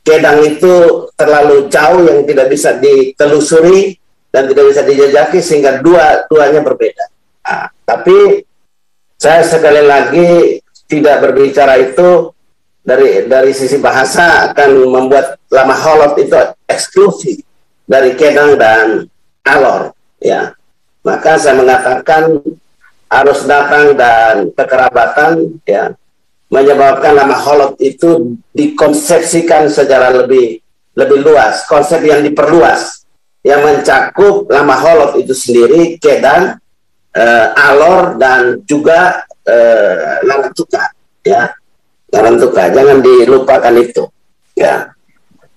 Kedang itu terlalu jauh yang tidak bisa ditelusuri dan tidak bisa dijajaki, sehingga duanya berbeda. Nah, tapi saya sekali lagi tidak berbicara itu dari sisi bahasa akan membuat Lama Holot itu eksklusif dari Kedang dan Alor, ya. Maka saya mengatakan arus datang dan kekerabatan, ya, menyebabkan Lama Holot itu dikonsepsikan secara lebih luas, konsep yang diperluas, yang mencakup Lama Holot itu sendiri, Kedang, Alor, dan juga Larantuka, ya. Larantuka, jangan dilupakan itu, ya.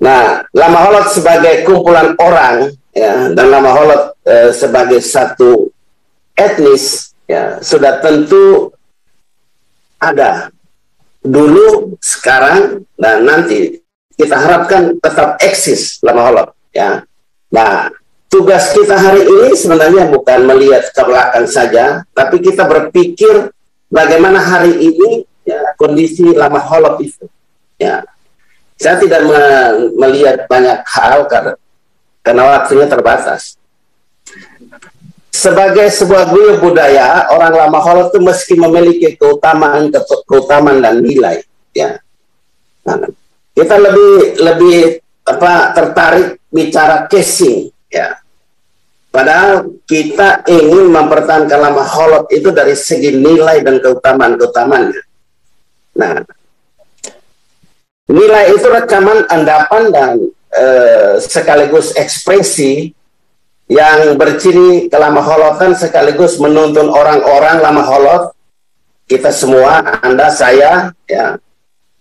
Nah, Lama Holot sebagai kumpulan orang, ya, dan Lama Holot sebagai satu etnis, ya, sudah tentu ada dulu, sekarang, dan nanti kita harapkan tetap eksis Lama Holot, ya. Nah, tugas kita hari ini sebenarnya bukan melihat ke belakang saja, tapi kita berpikir bagaimana hari ini, ya, kondisi Lama Holot itu, ya. Saya tidak melihat banyak hal karena waktunya terbatas. Sebagai sebuah guyub budaya, orang Lama Holot itu meski memiliki keutamaan dan nilai, ya. Nah, kita lebih tertarik bicara casing, ya. Padahal kita ingin mempertahankan Lama Holot itu dari segi nilai dan keutamaan-keutamaannya. Nah, nilai itu rekaman, endapan, dan sekaligus ekspresi yang berciri Lama Holotan, sekaligus menuntun orang-orang Lama Holot, kita semua, Anda, saya, ya,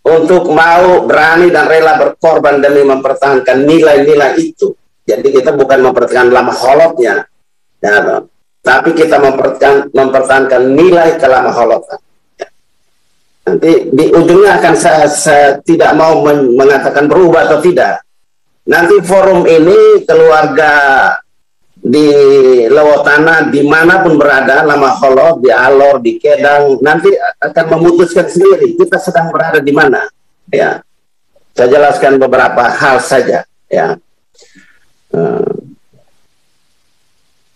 untuk mau, berani, dan rela berkorban demi mempertahankan nilai-nilai itu. Jadi kita bukan mempertahankan Lama Holotnya, ya, tapi kita mempertahankan nilai Lama Holotan. Ya. Nanti di ujungnya akan saya tidak mau mengatakan berubah atau tidak. Nanti forum ini, keluarga di Lewotana dimanapun berada, Lama Holot, di Alor, di Kedang, nanti akan memutuskan sendiri kita sedang berada di mana, ya. Saya jelaskan beberapa hal saja, ya.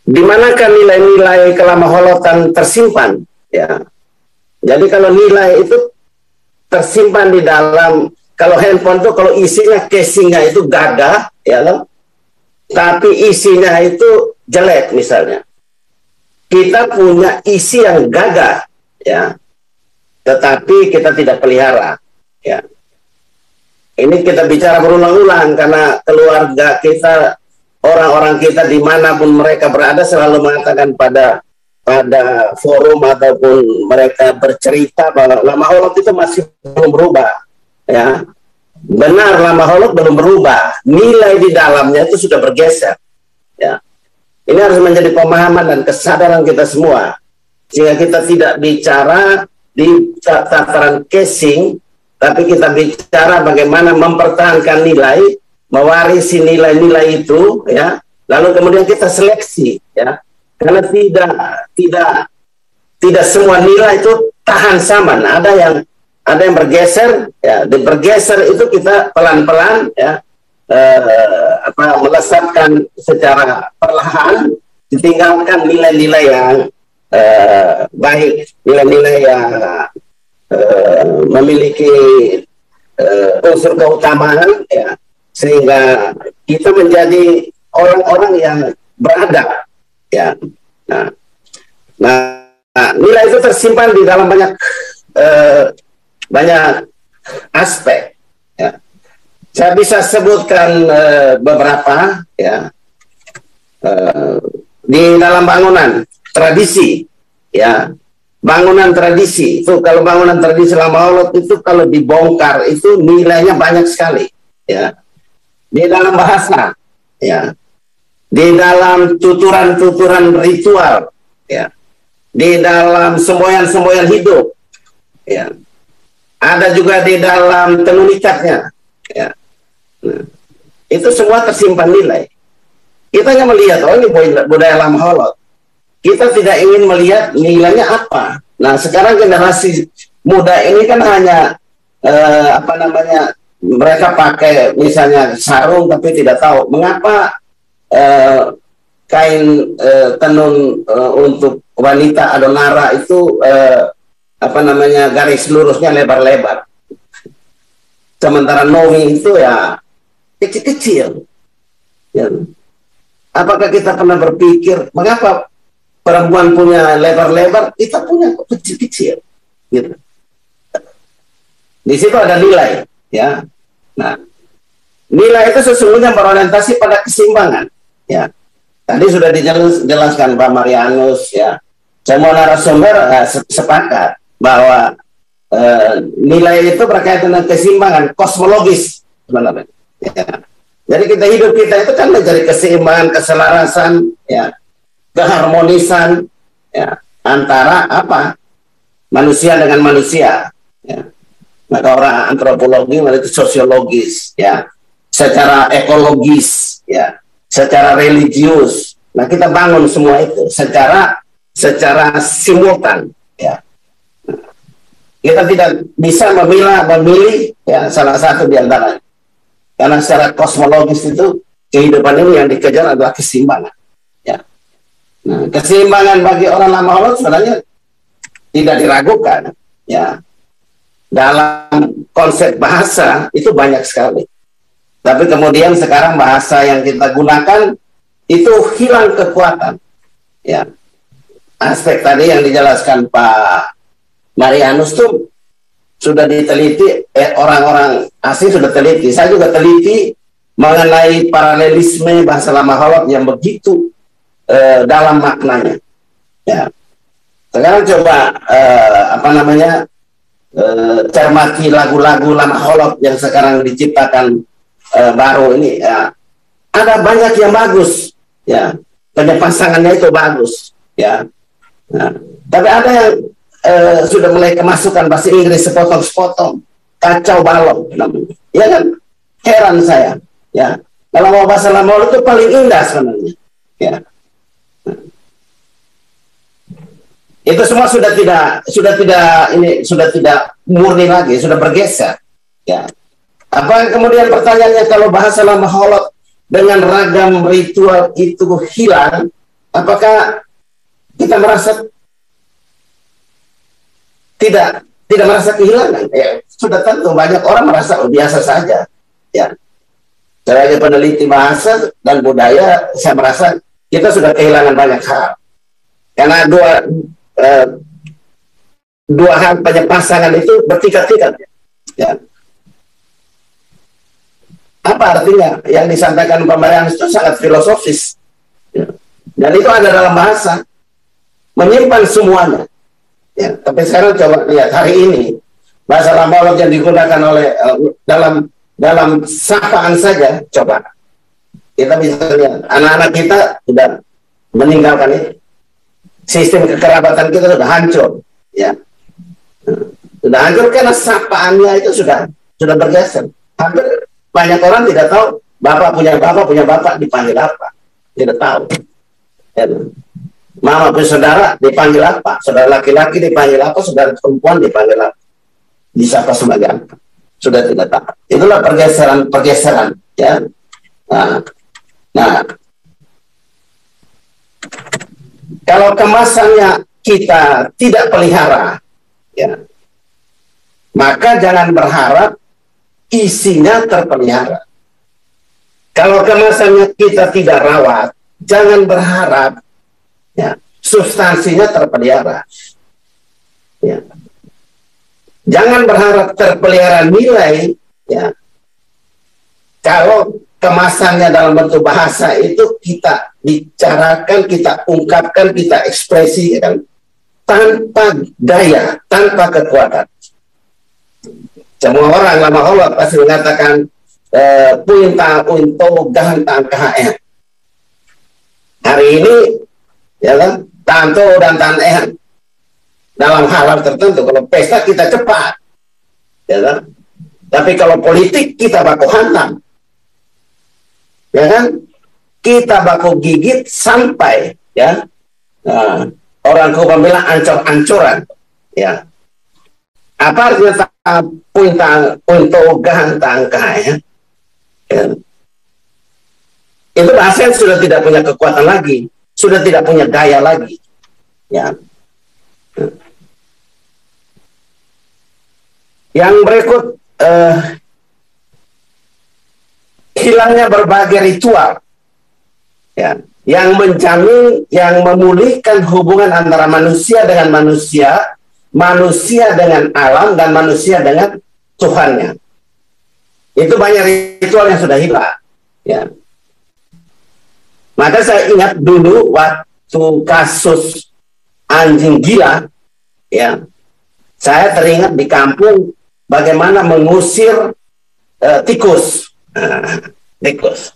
Di manakah nilai-nilai Lama Holotan tersimpan, ya. Jadi kalau nilai itu tersimpan di dalam, kalau handphone itu kalau isinya, casingnya itu gagah, ya loh, tapi isinya itu jelek misalnya. Kita punya isi yang gagah, ya, tetapi kita tidak pelihara, ya. ini kita bicara berulang-ulang karena keluarga kita, orang-orang kita dimanapun mereka berada selalu mengatakan pada forum ataupun mereka bercerita bahwa Lama Holot itu masih belum berubah, ya. Benar, Lama Holot belum berubah, nilai di dalamnya itu sudah bergeser, ya. Ini harus menjadi pemahaman dan kesadaran kita semua, sehingga kita tidak bicara di tataran casing, tapi kita bicara bagaimana mempertahankan nilai, mewarisi nilai-nilai itu, ya. Lalu kemudian kita seleksi, ya. Karena tidak semua nilai itu tahan sama. Nah, ada yang bergeser, ya. Di bergeser itu kita pelan-pelan, ya, melesatkan secara perlahan, ditinggalkan nilai-nilai yang baik, nilai-nilai yang memiliki unsur keutamaan, ya, sehingga kita menjadi orang-orang yang beradab, ya. Nah, nilai itu tersimpan di dalam banyak aspek, ya. Saya bisa sebutkan beberapa, ya, di dalam bangunan tradisi, ya. Bangunan tradisi itu, kalau bangunan tradisi Lama Holot itu kalau dibongkar itu nilainya banyak sekali, ya. Di dalam bahasa, ya, di dalam tuturan-tuturan ritual, ya, di dalam semboyan-semboyan hidup, ya, ada juga di dalam tenun ikatnya, ya. Nah, itu semua tersimpan nilai. Kita hanya melihat, oh ini budaya Lama Holot. Kita tidak ingin melihat nilainya apa. Nah, sekarang generasi muda ini kan hanya mereka pakai misalnya sarung tapi tidak tahu mengapa kain tenun untuk wanita adonara itu garis lurusnya lebar-lebar. Sementara nowi itu ya kecil-kecil. Ya. Apakah kita pernah berpikir mengapa perempuan punya lebar-lebar, kita punya kecil-kecil, gitu. Di situ ada nilai, ya. Nah, nilai itu sesungguhnya berorientasi pada keseimbangan, ya. Tadi sudah dijelaskan Pak Marianus, ya. Semua narasumber sepakat bahwa nilai itu berkaitan dengan keseimbangan kosmologis, sebenarnya. Ya. Jadi hidup kita itu kan mencari keseimbangan, keselarasan, ya. Keharmonisan, ya, antara manusia dengan manusia, ya. Maka orang antropologi itu sosiologis, ya, secara ekologis, ya, secara religius. Nah, kita bangun semua itu secara simultan, ya. Kita tidak bisa memilih ya, salah satu di antaranya, karena secara kosmologis itu kehidupan ini yang dikejar adalah keseimbangan, ya. Nah, keseimbangan bagi orang Lama Holot sebenarnya tidak diragukan, ya. Dalam konsep bahasa itu banyak sekali. Tapi kemudian sekarang bahasa yang kita gunakan itu hilang kekuatan, ya. Aspek tadi yang dijelaskan Pak Marianus tuh sudah diteliti, orang-orang asing sudah teliti. Saya juga teliti mengenai paralelisme bahasa Lama Holot yang begitu dalam maknanya, ya. Sekarang coba cermati lagu-lagu Lama Holot yang sekarang diciptakan baru ini, ya. Ada banyak yang bagus, ya, penyepasangannya itu bagus, ya. Nah, tapi ada yang sudah mulai kemasukan bahasa Inggris sepotong-sepotong, kacau balau namanya, ya kan? Heran saya, ya. Kalau mau bahasa Lama Holot itu paling indah sebenarnya, ya. Itu semua sudah tidak murni lagi, sudah bergeser, ya. Apa kemudian pertanyaannya, kalau bahasa Lama Holot dengan ragam ritual itu hilang, apakah kita merasa tidak merasa kehilangan? Ya, sudah tentu banyak orang merasa biasa saja, ya. Sebagai peneliti bahasa dan budaya, saya merasa kita sudah kehilangan banyak hal, karena dua hal penyepasangan itu bertingkat-tingkat, ya. Apa artinya? Yang disampaikan pembayaran itu sangat filosofis. Ya. Dan itu ada dalam bahasa. Menyimpan semuanya. Ya. Tapi sekarang coba lihat hari ini. Bahasa lama Holot yang digunakan oleh dalam sapaan saja. Coba. Kita bisa lihat. Anak-anak kita sudah meninggalkan ini. Sistem kekerabatan kita sudah hancur. Ya. Sudah hancur karena sapaannya itu sudah bergeser. Hampir banyak orang tidak tahu bapak punya bapak dipanggil apa. Tidak tahu. Ya. Mama punya saudara dipanggil apa. Saudara laki-laki dipanggil apa. Saudara perempuan dipanggil apa. Disapa sebagai apa. Sudah tidak tahu. Itulah pergeseran. Ya. Nah. Kalau kemasannya kita tidak pelihara, ya, maka jangan berharap isinya terpelihara. Kalau kemasannya kita tidak rawat, jangan berharap ya, substansinya terpelihara. Ya. Jangan berharap terpelihara nilai, ya. Kalau kemasannya dalam bentuk bahasa itu kita bicarakan, kita ungkapkan, kita ekspresikan tanpa daya, tanpa kekuatan. Semua orang lama Holot pasti mengatakan puinta unto gantang KHR. Hari ini ya kan, tanto dan tan dalam hal tertentu. Kalau pesta kita cepat, ya kan? Tapi kalau politik kita baku hantam. Ya kan, kita baku gigit sampai ya orang Kuba bilang ancur-ancuran. Ya, apa artinya untuk gantang kaya? Ya. Itu bahasa yang sudah tidak punya kekuatan lagi, sudah tidak punya daya lagi. Ya. Yang berikut. Hilangnya berbagai ritual ya, yang menjamin, yang memulihkan hubungan antara manusia dengan manusia, manusia dengan alam, dan manusia dengan Tuhannya. Itu banyak ritual yang sudah hilang ya. Maka saya ingat dulu waktu kasus anjing gila ya, saya teringat di kampung bagaimana mengusir tikus. Tikus.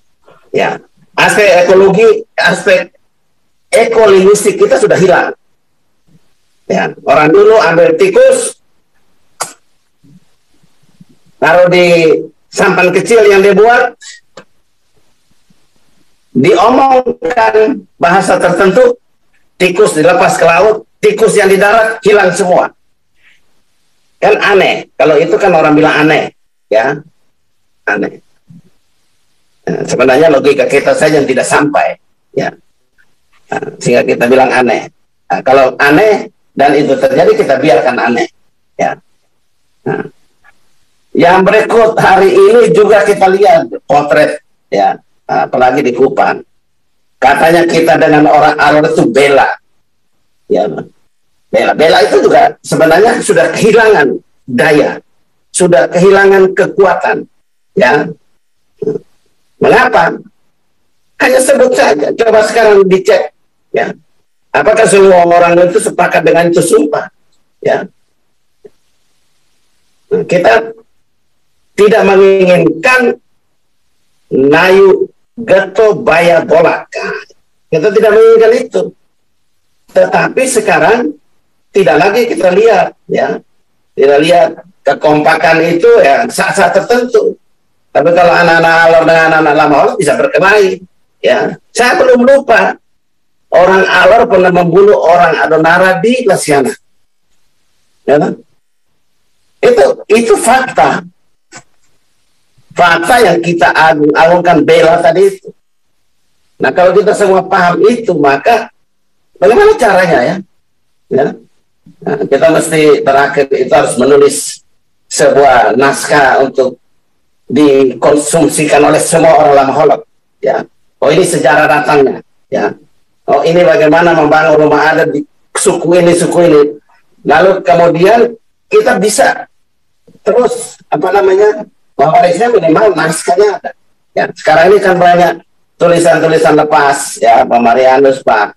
Ya, aspek ekologi, aspek ekolinguistik kita sudah hilang. Ya, orang dulu ambil tikus, taruh di sampan kecil yang dibuat, diomongkan bahasa tertentu, tikus dilepas ke laut, tikus yang di darat hilang semua. Kan aneh. Kalau itu kan orang bilang aneh, ya, aneh. Sebenarnya logika kita saja yang tidak sampai, ya, sehingga kita bilang aneh. Kalau aneh dan itu terjadi, kita biarkan aneh, ya. Yang berikut hari ini juga kita lihat potret, ya, apalagi di Kupang. Katanya kita dengan orang Alor itu bela, ya, bela itu juga sebenarnya sudah kehilangan daya, sudah kehilangan kekuatan, ya. Mengapa? Hanya sebut saja. Coba sekarang dicek, ya. Apakah semua orang itu sepakat dengan itu sumpah? Ya. Nah, kita tidak menginginkan nayu geto baya bolak. Kita tidak menginginkan itu. Tetapi sekarang tidak lagi kita lihat, ya. Tidak lihat kekompakan itu ya saat-saat tertentu. Tapi kalau anak-anak Alor dengan anak-anak Lama Holot bisa berkelahi, ya. Saya belum lupa orang Alor pernah membunuh orang Adonara di Lasiana, ya. Itu fakta yang kita agungkan bela tadi itu. Nah, kalau kita semua paham itu, maka bagaimana caranya, ya? Nah, kita mesti terakhir itu harus menulis sebuah naskah untuk dikonsumsikan oleh semua orang Lama Holot, ya. Oh, ini sejarah datangnya, ya. Oh, ini bagaimana membangun rumah adat di suku ini. Lalu kemudian kita bisa terus mewarisnya minimal naskahnya ada. Ya, sekarang ini kan banyak tulisan-tulisan lepas, ya, Pak Marianus, Pak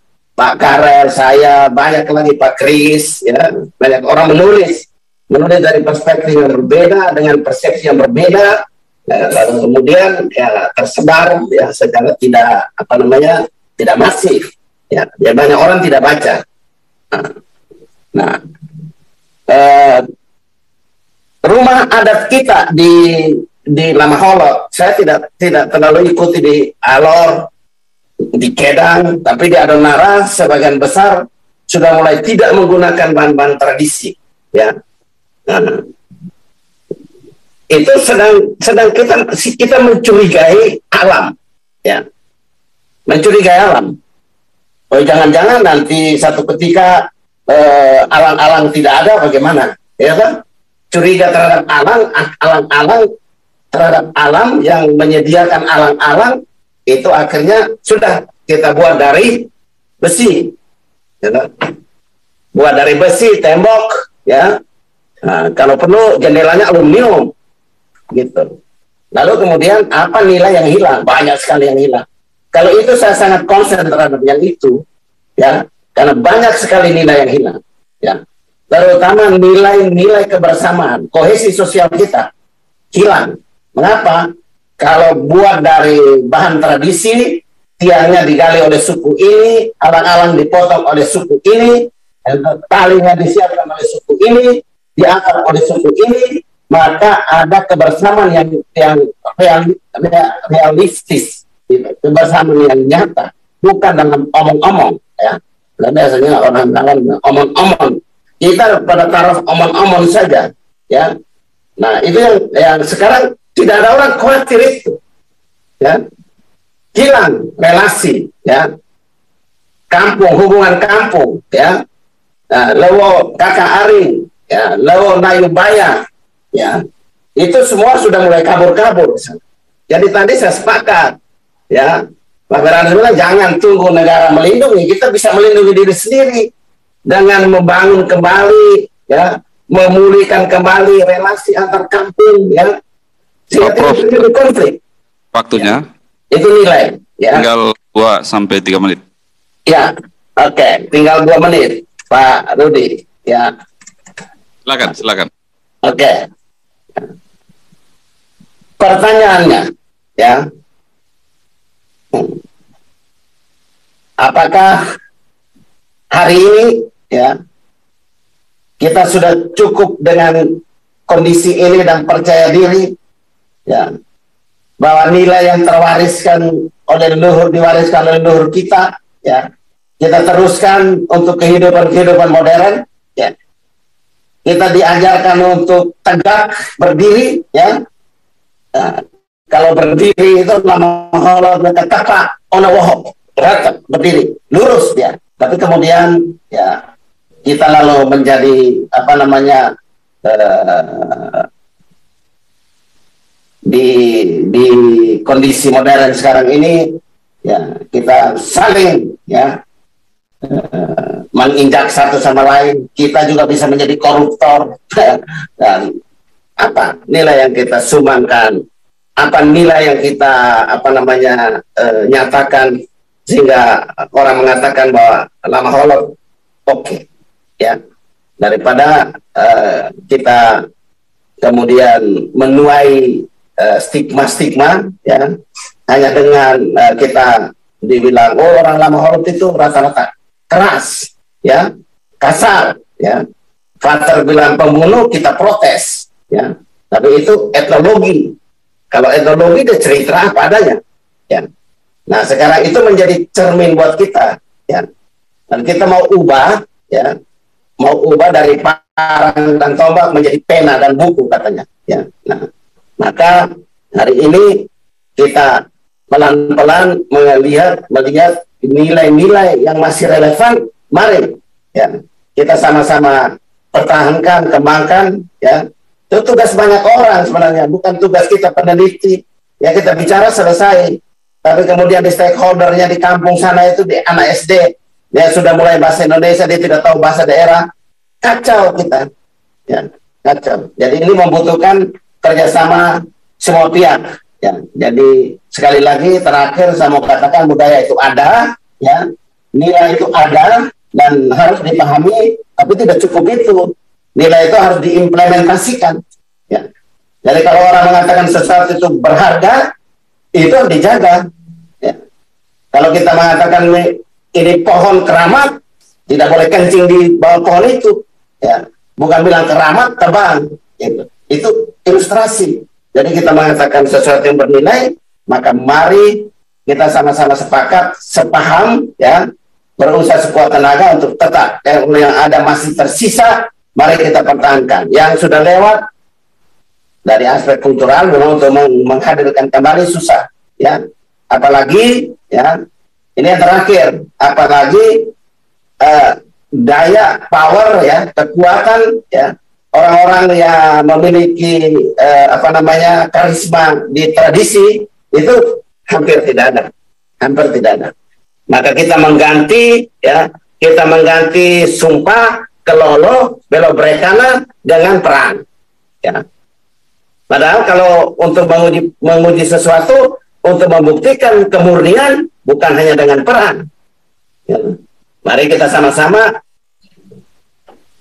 Karel, saya, banyak lagi Pak Kris, ya, banyak orang menulis dari perspektif yang berbeda dengan persepsi yang berbeda, ya, lalu kemudian ya tersebar ya secara tidak tidak masif, ya banyak orang tidak baca. Nah, rumah adat kita di Lama Holot, saya tidak terlalu ikuti di Alor, di Kedang, tapi di Adonara sebagian besar sudah mulai tidak menggunakan bahan-bahan tradisi, ya. Nah, itu sedang kita mencurigai alam, ya, mencurigai alam. Oh, jangan-jangan nanti satu ketika alang-alang tidak ada, bagaimana, ya kan? Curiga terhadap alang-alang terhadap alam yang menyediakan alang-alang itu akhirnya sudah kita buat dari besi, ya kan? Buat dari besi tembok, ya. Nah, kalau perlu jendelanya aluminium, gitu. Lalu kemudian apa nilai yang hilang? Banyak sekali yang hilang. Kalau itu saya sangat concern terhadap yang itu, ya, karena banyak sekali nilai yang hilang, ya. Terutama nilai-nilai kebersamaan, kohesi sosial kita hilang. Mengapa? Kalau buat dari bahan tradisi, tiangnya digali oleh suku ini, alang-alang dipotong oleh suku ini, talinya disiapkan oleh suku ini, diangkat oleh suku ini, maka ada kebersamaan yang realistis, kebersamaan yang nyata, bukan dalam omong-omong, ya. Dan biasanya orang omong-omong, kita pada taraf omong-omong saja, ya. Nah, itu yang sekarang tidak ada orang khawatir itu, ya. Hilang relasi, ya. Kampung, hubungan kampung, ya. Nah, lewo kakak aring, ya, lewo nayubaya, ya. Itu semua sudah mulai kabur-kabur. Jadi tadi saya sepakat, ya. Pak Beranas bilang jangan tunggu negara melindungi, kita bisa melindungi diri sendiri dengan membangun kembali, ya, memulihkan kembali relasi antar kampung, ya. Sehingga tidak terjadi konflik.
Waktunya?
Ya, itu nilai, ya.
Tinggal 2 sampai 3 menit.
Ya, oke, tinggal 2 menit, Pak Rudi, ya.
Silakan.
Oke. Pertanyaannya, ya. Apakah hari ini, ya, kita sudah cukup dengan kondisi ini dan percaya diri, ya, bahwa nilai yang terwariskan oleh leluhur, diwariskan oleh leluhur kita, ya, kita teruskan untuk kehidupan modern, ya. Kita diajarkan untuk tegak berdiri, ya. Nah, kalau berdiri itu lama holot kata ono wohok, ratap berdiri lurus dia. Tapi kemudian, ya, kita lalu menjadi di kondisi modern sekarang ini, ya, kita saling, ya, menginjak satu sama lain. Kita juga bisa menjadi koruptor. Dan apa nilai yang kita sumbangkan, apa nilai yang kita nyatakan sehingga orang mengatakan bahwa Lama Holot oke, ya, daripada kita kemudian menuai stigma-stigma, ya, hanya dengan kita dibilang orang Lama Holot itu rata-rata keras, ya, kasar, ya. Father bilang pembunuh, kita protes, ya. Tapi itu etnologi. Kalau etnologi dia cerita apa adanya, ya. Nah, sekarang itu menjadi cermin buat kita, ya. Dan kita mau ubah, ya, mau ubah dari parang dan tombak menjadi pena dan buku katanya, ya. Nah, maka hari ini kita pelan-pelan melihat nilai-nilai yang masih relevan. Mari, ya, kita sama-sama pertahankan, kembangkan, ya. Itu tugas banyak orang sebenarnya, bukan tugas kita peneliti. Ya, kita bicara selesai, tapi kemudian di stakeholdernya di kampung sana itu, di anak SD, dia sudah mulai bahasa Indonesia, dia tidak tahu bahasa daerah, kacau kita, ya, kacau. Jadi ini membutuhkan kerjasama semua pihak. Ya, jadi sekali lagi terakhir saya mau katakan budaya itu ada, ya, nilai itu ada dan harus dipahami, tapi tidak cukup itu. Nilai itu harus diimplementasikan. Ya. Jadi kalau orang mengatakan sesuatu itu berharga, itu harus dijaga. Ya. Kalau kita mengatakan ini pohon keramat, tidak boleh kencing di bawah pohon itu. Ya. Bukan bilang keramat, tebang. Gitu. Itu ilustrasi. Jadi kita mengatakan sesuatu yang bernilai, maka mari kita sama-sama sepakat, sepaham, ya, berusaha sekuat tenaga untuk tetap yang ada masih tersisa, mari kita pertahankan. Yang sudah lewat dari aspek kultural memang untuk menghadirkan kembali susah, ya. Apalagi, ya, ini yang terakhir, apalagi daya, power, ya, kekuatan, ya. Orang-orang yang memiliki karisma di tradisi itu hampir tidak ada. Maka kita mengganti, ya, sumpah, kelolo, belobrekana dengan perang. Ya. Padahal kalau untuk menguji sesuatu, untuk membuktikan kemurnian bukan hanya dengan perang. Ya. Mari kita sama-sama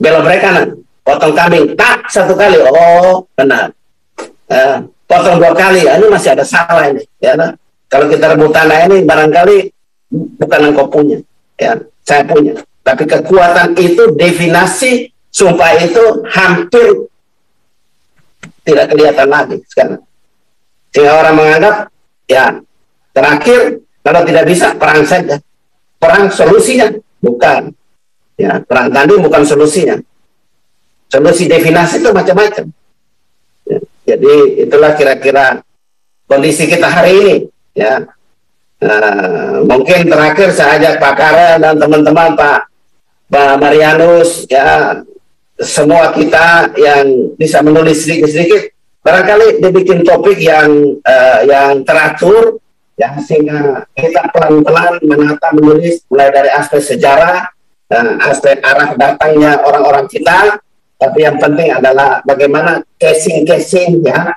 belobrekana. Potong kambing, tak satu kali, oh benar. Potong 2 kali, ini masih ada salah ini. Ya, nah. Kalau kita rebut tanah ini, barangkali bukan engkau punya, ya, saya punya. Tapi kekuatan itu, definisi sumpah itu hampir tidak kelihatan lagi sekarang. Sehingga orang menganggap, ya, terakhir kalau tidak bisa perang saja. Perang solusinya bukan. Ya, perang tanding bukan solusinya. Solusi definisi itu macam-macam. Ya, jadi itulah kira-kira kondisi kita hari ini. Ya, mungkin terakhir saya ajak Pak Kara dan teman-teman Pak Marianus, ya, semua kita yang bisa menulis sedikit-sedikit, barangkali dibikin topik yang teratur, ya, sehingga kita pelan-pelan menata menulis mulai dari aspek sejarah, aspek arah datangnya orang-orang kita. Tapi yang penting adalah bagaimana casing-casing, ya,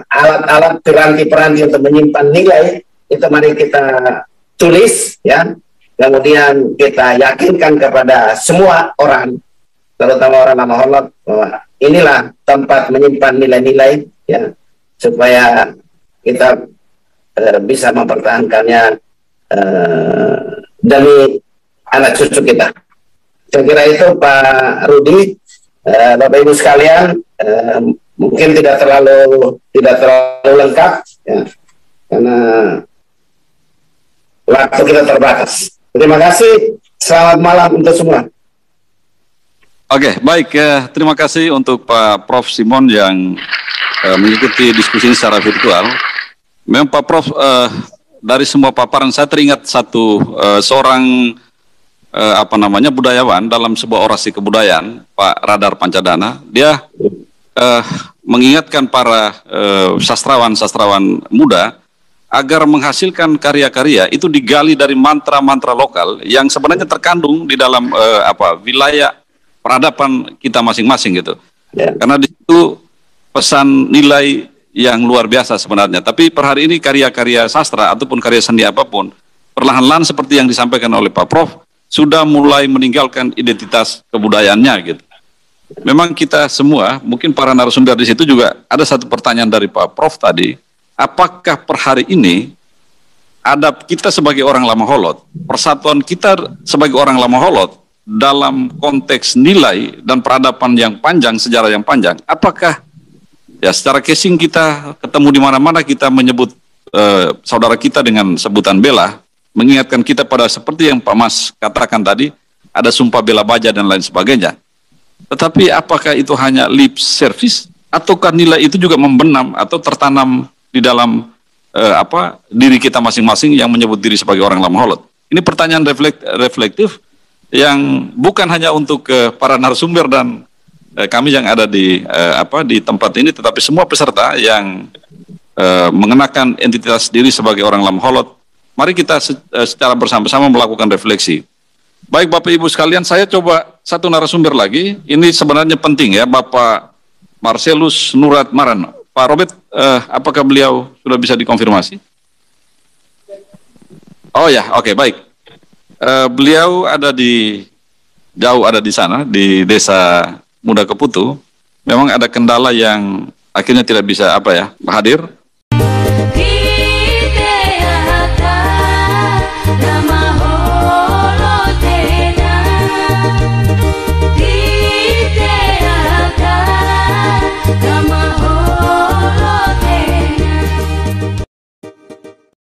alat-alat peranti-peranti untuk menyimpan nilai itu mari kita tulis, ya, kemudian kita yakinkan kepada semua orang, terutama orang nama Holot, bahwa inilah tempat menyimpan nilai-nilai, ya, supaya kita bisa mempertahankannya demi anak cucu kita. Saya kira itu Pak Rudi, Bapak Ibu sekalian, mungkin tidak terlalu lengkap, ya, karena waktu kita terbatas. Terima kasih, selamat malam untuk semua.
Oke, baik, terima kasih untuk Pak Prof. Simon yang mengikuti diskusi ini secara virtual. Memang Pak Prof, dari semua paparan saya teringat seorang budayawan dalam sebuah orasi kebudayaan, Pak Radar Pancadana. Dia mengingatkan para sastrawan muda agar menghasilkan karya-karya itu digali dari mantra-mantra lokal yang sebenarnya terkandung di dalam wilayah peradaban kita masing-masing gitu. Yeah. Karena di situ pesan nilai yang luar biasa sebenarnya. Tapi per hari ini karya-karya sastra ataupun karya seni apapun perlahan-lahan seperti yang disampaikan oleh Pak Prof sudah mulai meninggalkan identitas kebudayaannya gitu. Memang kita semua, mungkin para narasumber di situ juga ada satu pertanyaan dari Pak Prof tadi, apakah per hari ini adab kita sebagai orang Lama Holot, persatuan kita sebagai orang Lama Holot dalam konteks nilai dan peradaban yang panjang, sejarah yang panjang, apakah ya secara casing kita ketemu di mana-mana kita menyebut saudara kita dengan sebutan bela, mengingatkan kita pada seperti yang Pak Mas katakan tadi, ada sumpah bela baja dan lain sebagainya. Tetapi apakah itu hanya lip service, ataukah nilai itu juga membenam atau tertanam di dalam diri kita masing-masing yang menyebut diri sebagai orang Lama Holot? Ini pertanyaan reflektif yang bukan hanya untuk para narasumber dan kami yang ada di tempat ini, tetapi semua peserta yang mengenakan entitas diri sebagai orang Lama Holot. Mari kita secara bersama-sama melakukan refleksi. Baik Bapak Ibu sekalian, saya coba satu narasumber lagi. Ini sebenarnya penting ya, Bapak Marcelus Nurat Maran. Pak Robert, apakah beliau sudah bisa dikonfirmasi? Oh ya, oke, baik. Beliau ada di sana, di Desa Muda Keputu. Memang ada kendala yang akhirnya tidak bisa hadir.